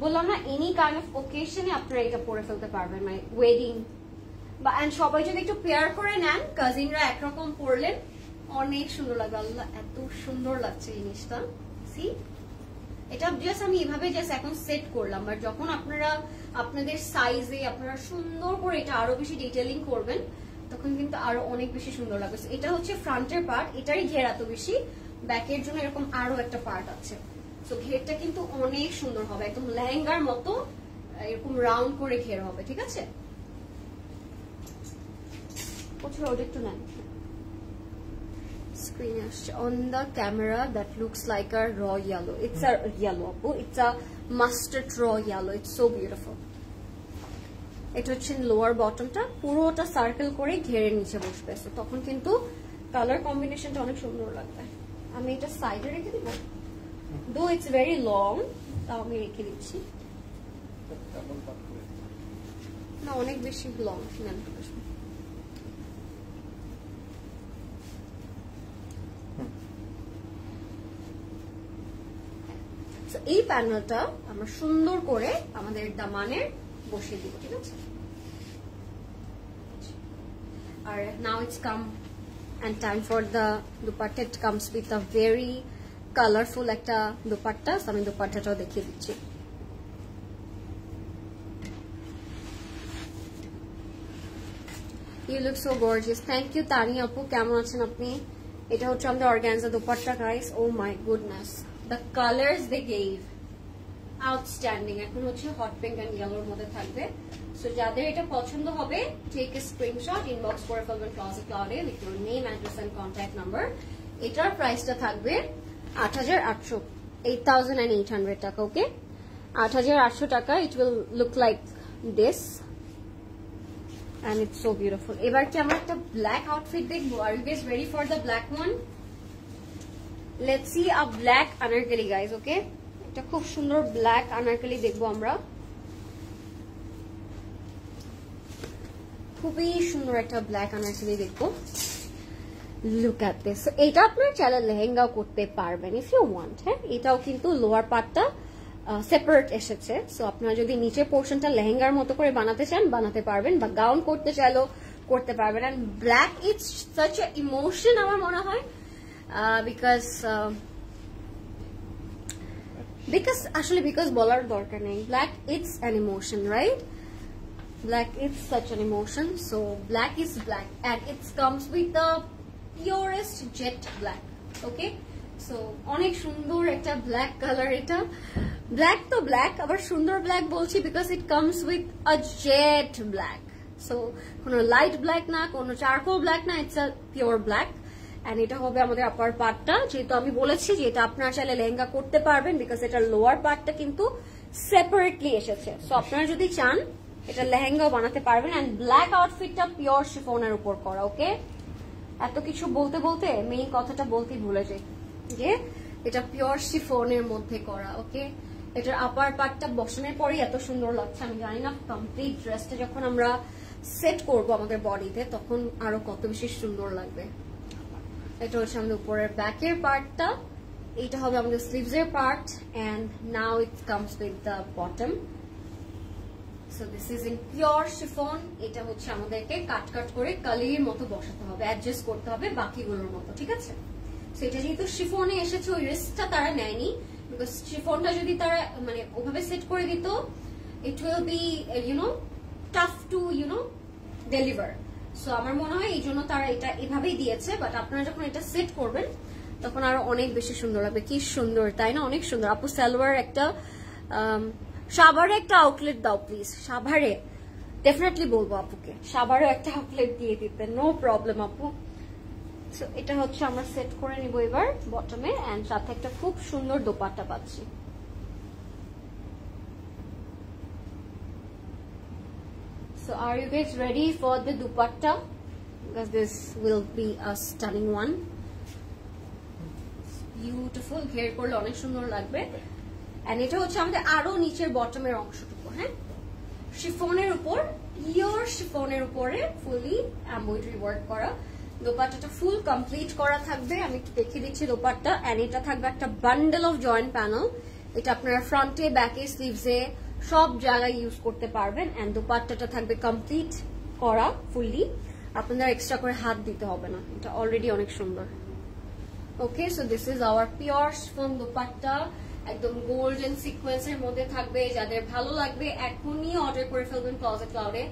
বললাম না, এনি কাইন্ড অফ ওকেশনে আপনারা এটা পরে ফেলতে পারবেন, মানে ওয়েডিং বা এন্ড সবাই যদি একটু পেয়ার করে নেন, কাজিনরা একরকম পরলেন, অনেক সুন্দর লাগবে। আল্লাহ, এত সুন্দর লাগছে জিনিসটা। সি, এটা জাস্ট আমি এভাবে জাস্ট এখন সেট করলাম, বাট যখন আপনারা আপনাদের সাইজে আপনারা সুন্দর করে এটা আরো বেশি ডিটেইলিং করবেন, তখন কিন্তু আরো অনেক বেশি সুন্দর লাগবে। এটা হচ্ছে ফ্রন্টের পার্ট, এটারই ঘের এত বেশি। ব্যাকের জন্য এরকম আরো একটা পার্ট আছে। তো ঘেরটা কিন্তু অনেক সুন্দর হবে, একদম লেহেঙ্গার মতো এরকম রাউন্ড করে ঘের হবে। ঠিক আছে, হচ্ছে ওটা একটু নেন স্ক্রিনে আসছে on the camera that looks like আ র ইয়েলো ইটস আ ইয়েলো আপু ইটস আ মাস্টার্ড র ইয়েলো ইটস সো বিউটিফুল এটা হচ্ছে লোয়ার বটমটা পুরোটা সার্কেল করে ঘেরে নিচে বসবে সো তখন কিন্তু কালার কম্বিনেশনটা অনেক সুন্দর লাগবে আমি এটা সাইডে রেখে দিব দো ইটস ভেরি লং তাও আমি রেখে দিচ্ছি না অনেক বেশি লং নেন এই প্যানেলটা আমরা সুন্দর করে আমাদের দামানের বসিয়ে দিব ঠিক আছে আর now it's come and time for the dupatta. It comes with a very colorful একটা দুপাট্টা আমি দুপাট্টাটাও দেখিয়ে দিচ্ছি You look so gorgeous. Thank you Tani আপু কেমন আছেন আপনি এটা হচ্ছে আমাদের organza dupatta guys oh my goodness the colors they gave outstanding এখন হচ্ছে হট পিঙ্ক এন্ড ইয়েলোর মধ্যে থাকবে সো যাদের এটা পছন্দ হবে টেক এ স্ক্রিনশট ইনবক্স করে ফেলবেন ক্লজেট ক্লাউডে with your name address and contact number এটার প্রাইসটা থাকবে 8800 টাকা ওকে 8800 টাকা it will look like this and it's so beautiful এবার কি আমরা একটা ব্ল্যাক আউটফিট দেখবো are you guys ready for the black one let's see a black anarkali guys okay এটা খুব সুন্দর ব্ল্যাক আনারকলি দেখবো আমরা খুবই সুন্দর একটা ব্ল্যাক আনারকলি দেখবো লুক এট দিস এটা আপনার চাইলে লেহেঙ্গাও করতে পারবেন ইফ ইউ ওয়ান্ট হ্যাঁ এটাও কিন্তু লোয়ার পার্টটা সেপারেট এসেছে সো আপনারা যদি নিচের পোর্শনটা লেহেঙ্গার মতো করে বানাতে চান বানাতে পারবেন বা গাউন করতে চাইলেও করতে পারবেন and black it's such a emotion আমার মনে হয় বিকজ বলার দরকার নেই black it's an emotion right black is such an emotion so black is black and it comes with the purest jet black okay so onek sundor ekta black color eta black to black abar sundor black bolchi because it comes with a jet black so kono light black na kono charcoal black na it's a pure black and eta hobe amader upper part ta jehetu ami bolechi je eta apnara chaile lehenga korte parben because eta lower part ta kintu separately esheche so apnara jodi chan এটা লেহেঙ্গাও বানাতে পারবেন and black আউটফিটটা pure শিফনের উপর করা ওকে এত কিছু বলতে বলতে মেইন কথাটা বলতেই ভুলে যাই যে এটা পিওর শিফনের মধ্যে করা ওকে এটার আপার পার্টটা বসানোর পরই এত সুন্দর লাগছে আমি জানি না কমপ্লিট ড্রেসটা যখন আমরা সেট করব আমাদের বডিতে তখন আরো কত বেশি সুন্দর লাগবে এটা হচ্ছে আমাদের উপরের ব্যাকের পার্টটা এটা হবে আমাদের স্লিভসের part and now it comes with the bottom So this is in pure chiffon এটা হচ্ছে আমাদেরকে কাট করে কালির মতো বসাতে হবে অ্যাডজাস্ট করতে হবে বাকিগুলোর মতো ঠিক আছে সো এটা যেহেতু শিফনে এসেছে ওই রিস্কটা তারা নেয়নি বিকজ শিফনটা যদি তারা মানে ওভাবে সেট করে দিত it will be tough to deliver so আমার মনে হয় এই জন্য তারা এটা এভাবেই দিয়েছে বাট আপনারা যখন এটা সেট করবেন তখন আরো অনেক বেশি সুন্দর লাগবে কি সুন্দর তাই না অনেক সুন্দর আপু সালোয়ার একটা সাভারে একটা আউটলেট দাও প্লিজ সাভারে ডেফিনেটলি বলবো আপুকে সাভারে একটা আউটলেট দিয়ে দিতে নো প্রবলেম আপু সো এটা হচ্ছে আমরা সেট করে নিব এবার বটমে এন্ড সাথে একটা খুব সুন্দর দোপাট্টা পাচ্ছি so are you guys ready for the dupatta because this will be a stunning one beautiful ঘের করলে অনেক সুন্দর লাগবে and এটা হচ্ছে আমাদের আরো নিচের বটমের অংশটুকু হ্যাঁ শিফনের উপর পিওর শিফনের উপরে ফুলি এমব্রয়ডারি ওয়ার্ক করা দোপাট্টাটা ফুল কমপ্লিট করা থাকবে আমি একটু দেখিয়ে দিচ্ছি দোপাট্টা এন্ড এটা থাকবে একটা বান্ডেল অফ জয়েন্ট প্যানেল এটা আপনারা ফ্রন্টে ব্যাকে স্লিভসে সব জায়গায় ইউজ করতে পারবেন এন্ড দোপাট্টাটা থাকবে কমপ্লিট করা ফুললি আপনাদের এক্সট্রা করে হাত দিতে হবে না এটা অলরেডি অনেক সুন্দর okay so this is our pure chiffon dupatta একদম গোল্ডেন সিকোয়েন্সের মধ্যে থাকবে যাদের ভালো লাগবে এখনই অর্ডার করে ফেলবেন ক্লজেট ক্লাউডে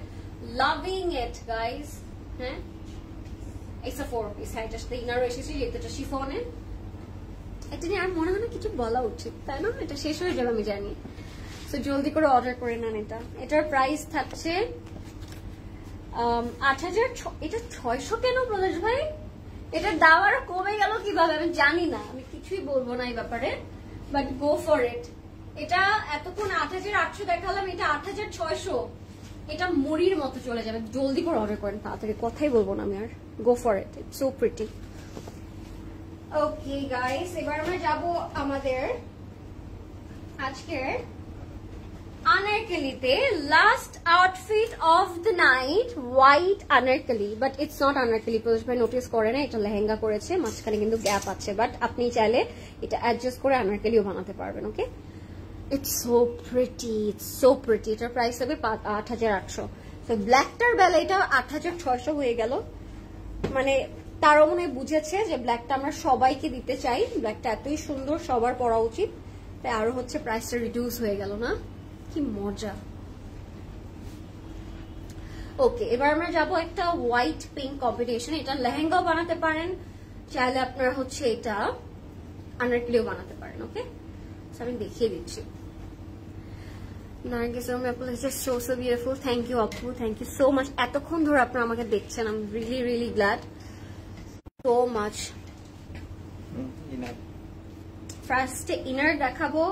লাভিং ইট গাইস হ্যাঁ এটা 4 পিস হ্যাঁ এটা ইনারও এসেছে এটা শিফনে এটা নিয়ে আর মনে হয় না কিছু বলা উচিত তাই না এটা শেষ হয়ে যাবে আমি জানি সো জলদি করে অর্ডার করে নেন এটা এটার প্রাইস থাকছে 8000, এটা 600 কেন প্রদেশ ভাই? এটার দাম আরো কমে গেল কিভাবে আমি জানি না, আমি কিছুই বলবো না এই ব্যাপারে, বাট গো ফর ইট। এটা এতক্ষণ 8800 দেখালাম, এটা 8600, এটা মুড়ির মতো চলে যাবে। জলদি করে অর্ডার করেন তাড়াতাড়ি, কথাই বলবো না আমি আর। Go for it, it's so pretty. Okay guys, এবার আমরা যাব আমাদের আজকের আনারকলিতে। Last outfit of the night, white anarkali, but it's not anarkali. প্রদেশ ভাই নোটিস করে না, এটা লেহেঙ্গা করেছে, মাঝখানে কিন্তু গ্যাপ আছে, বাট আপনি চাইলে এটা অ্যাডজাস্ট করে আনারকলিও বানাতে পারবেন। Okay, it's so pretty, it's so pretty. এটার প্রাইস হবে 8800। তো ব্ল্যাকটার বেলা এটা 8600 হয়ে গেল। মানে তারও মনে বুঝেছে যে ব্ল্যাকটা আমরা সবাইকে দিতে চাই, ব্ল্যাকটা এতই সুন্দর, সবার পরা উচিত, তাই আরো হচ্ছে প্রাইসটা রিডিউস হয়ে গেল না? কি মজা। ওকে, এবার আমরা যাব একটা হোয়াইট পিঙ্ক কম্বিনেশন। এটা লেহেঙ্গাও বানাতে পারেন, চাইলে আপনারা হচ্ছে এটা আনারকলিও বানাতে পারেন। ওকে, আমি দেখিয়ে দিচ্ছি। Nargis, your maple is just so beautiful. Thank you, Appu. Thank you so much. এতক্ষণ ধরে আপনারা আমাকে দেখছেন, I'm really glad so much. ফার্স্টে ইনার দেখাবো,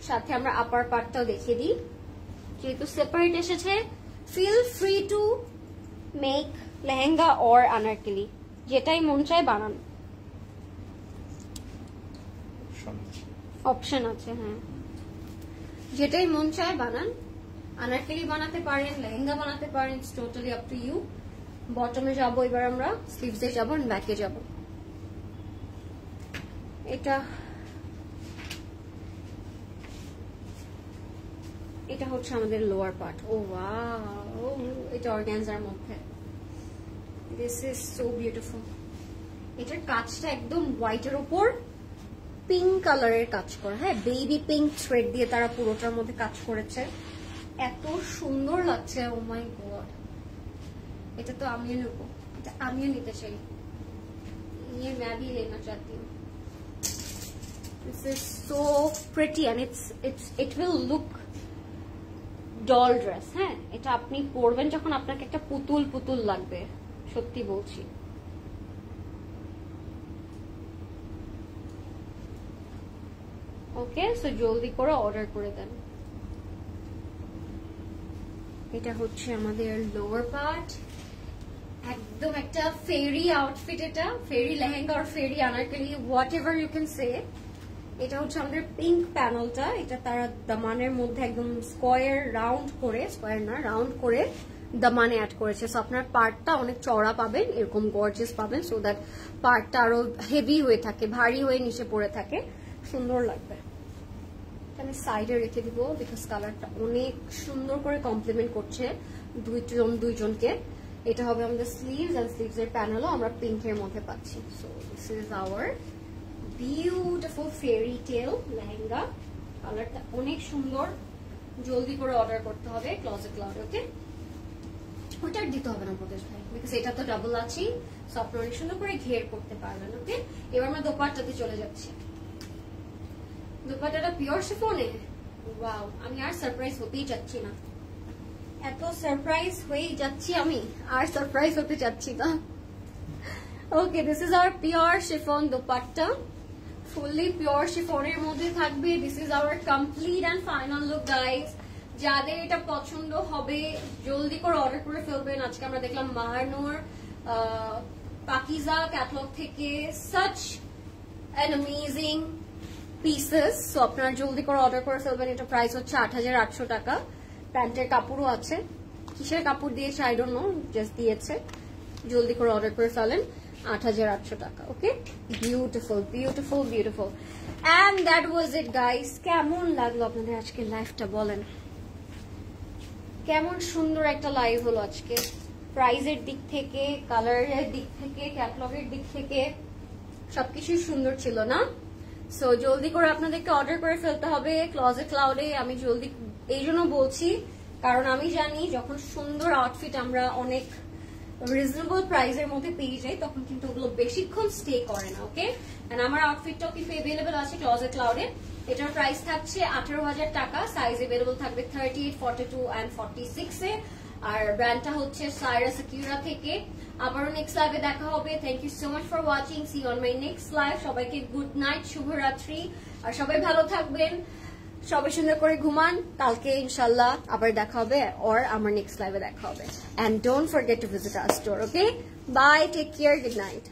সাথে আমরা আপার পার্টটাও দেখিয়ে দিই। যেহেতু সেপারেট এসেছে, feel free to make lehenga or anarkali, যেটাই মন চায় বানান, অপশন আছে। হ্যাঁ, যেটাই মন চায় বানান, আনারকলি বানাতে পারেন, লেহেঙ্গা বানাতে পারেন, it's totally up to you. বটমে যাব, এবার আমরা স্লিভসে যাব, ব্যাকে যাব। এটা হচ্ছে আমাদের লোয়ার পার্ট। ও ওয়াও, এটা অর্গানজার মধ্যে, দিস ইজ সো বিউটিফুল। এটার কাজটা একদম হোয়াইটের উপর পিঙ্ক কালারের কাজ করা। হ্যাঁ, বেবি পিঙ্ক থ্রেড দিয়ে তারা পুরোটার মধ্যে কাজ করেছে, এত সুন্দর লাগছে। ও মাই গড, এটা তো আমিও নেব, এটা আমিও নিতে চাই। ये मैं भी लेना चाहती हूँ। This is so pretty and it will look doll dress। হ্যাঁ, এটা আপনি পরবেন যখন আপনাকে একটা পুতুল পুতুল লাগবে, সত্যি বলছি। ওকে, সো জলদি করে অর্ডার করে দেন। এটা হচ্ছে আমাদের লোয়ার পার্ট, একদম একটা ফেরি আউটফিট। এটা ফেরি লেহেঙ্গা আর fairy anarkali, whatever you can say. এটা হচ্ছে আমাদের পিঙ্ক প্যানেলটা, এটা তারা দামানের মধ্যে একদম স্কোয়ার রাউন্ড করে, স্কোয়ার না রাউন্ড করে দামানে অ্যাড করেছে। সো আপনার পার্টটা অনেক চড়া পাবেন, এরকম গর্জিয়াস পাবেন, সো দ্যাট পার্টটা আরো হেভি হয়ে থাকে, ভারী হয়ে নিচে পড়ে থাকে, সুন্দর লাগবে। আমি সাইডে রেখে দিব, বিকজ কালারটা অনেক সুন্দর করে কমপ্লিমেন্ট করছে দুইজনকে। এটা হবে আমাদের স্লিভস, এন্ড স্লিভস এর প্যানেলও আমরা পিঙ্কের মধ্যে পাচ্ছি। So this is our beautiful fairy tale lehenga. কালারটা অনেক সুন্দর, জলদি করে অর্ডার করতে হবে ক্লজেট ক্লাউড। ওকে, ওইটার দিতে হবে না প্রদেশ ভাই, বিকজ এটা তো ডাবল আছে, সো আপনি অনেক সুন্দর করে ঘের করতে পারবেন। ওকে, এবার আমরা দোপাট্টাতে চলে যাচ্ছি। দোপাট্টাটা পিওর শিফনে। ওয়াও, আমি আর সারপ্রাইজ হতেই চাচ্ছি না, এত সারপ্রাইজ হয়েই যাচ্ছি, আমি আর সারপ্রাইজ হতে চাচ্ছি না। Okay, this is our pure chiffon dupatta, fully pure শিফনের মধ্যে থাকবে। This is our complete and final look guys. যাদের এটা পছন্দ হবে জলদি করে অর্ডার করে ফেলবেন। আজকে আমরা দেখলাম মাহানুর পাকিজা ক্যাটালগ থেকে such an amazing pieces, so আপনারা জলদি করে অর্ডার করে ফেলবেন। এটা প্রাইস হচ্ছে 8800 টাকা। প্যান্টের কাপড়ও আছে, কিসের কাপড় দিয়েছে আই ডোন্ট নো, জাস্ট দিয়েছে। জলদি করে অর্ডার করে ফেলেন, 8800 টাকা। Okay, beautiful beautiful beautiful. And that was it guys. কেমন লাগলো আপনাদের আজকে লাইভটা বলেন? কেমন সুন্দর একটা লাইভ হলো আজকে, প্রাইজের দিক থেকে, কালারের দিক থেকে, ক্যাটালগের দিক থেকে সবকিছুই সুন্দর ছিল না? সো জলদি করে আপনাদেরকে অর্ডার করে ফেলতে হবে ক্লজেট ক্লাউডে। আমি জলদি এই জন্য বলছি, কারণ আমি জানি যখন সুন্দর আউটফিট আমরা অনেক রিজনেবল প্রাইসের মধ্যে পেয়ে যাই, তখন কিন্তু ওগুলো বেশিক্ষণ স্টে করে না। ওকে, এন্ড আমার আউটফিটটাও কিন্তু অ্যাভেলেবল আছে ক্লজেট ক্লাউডে। এটার প্রাইস থাকছে 18,000 টাকা, সাইজ অ্যাভেলেবল থাকবে 38, 42 অ্যান্ড 46 এ। আর ব্র্যান্ডটা হচ্ছে সাইরা সাকিউরা থেকে। আবারও নেক্সট লাইভে দেখা হবে। Thank you so much for watching. See on my next live. সবাইকে গুড নাইট, শুভরাত্রি। আর সবাই ভালো থাকবেন, সবাই সুন্দর করে ঘুমান। কালকে ইনশাল্লাহ আবার দেখা হবে, or আমার নেক্সট লাইভে দেখা হবে। And don't forget to visit our store, okay? Bye, take care, good night.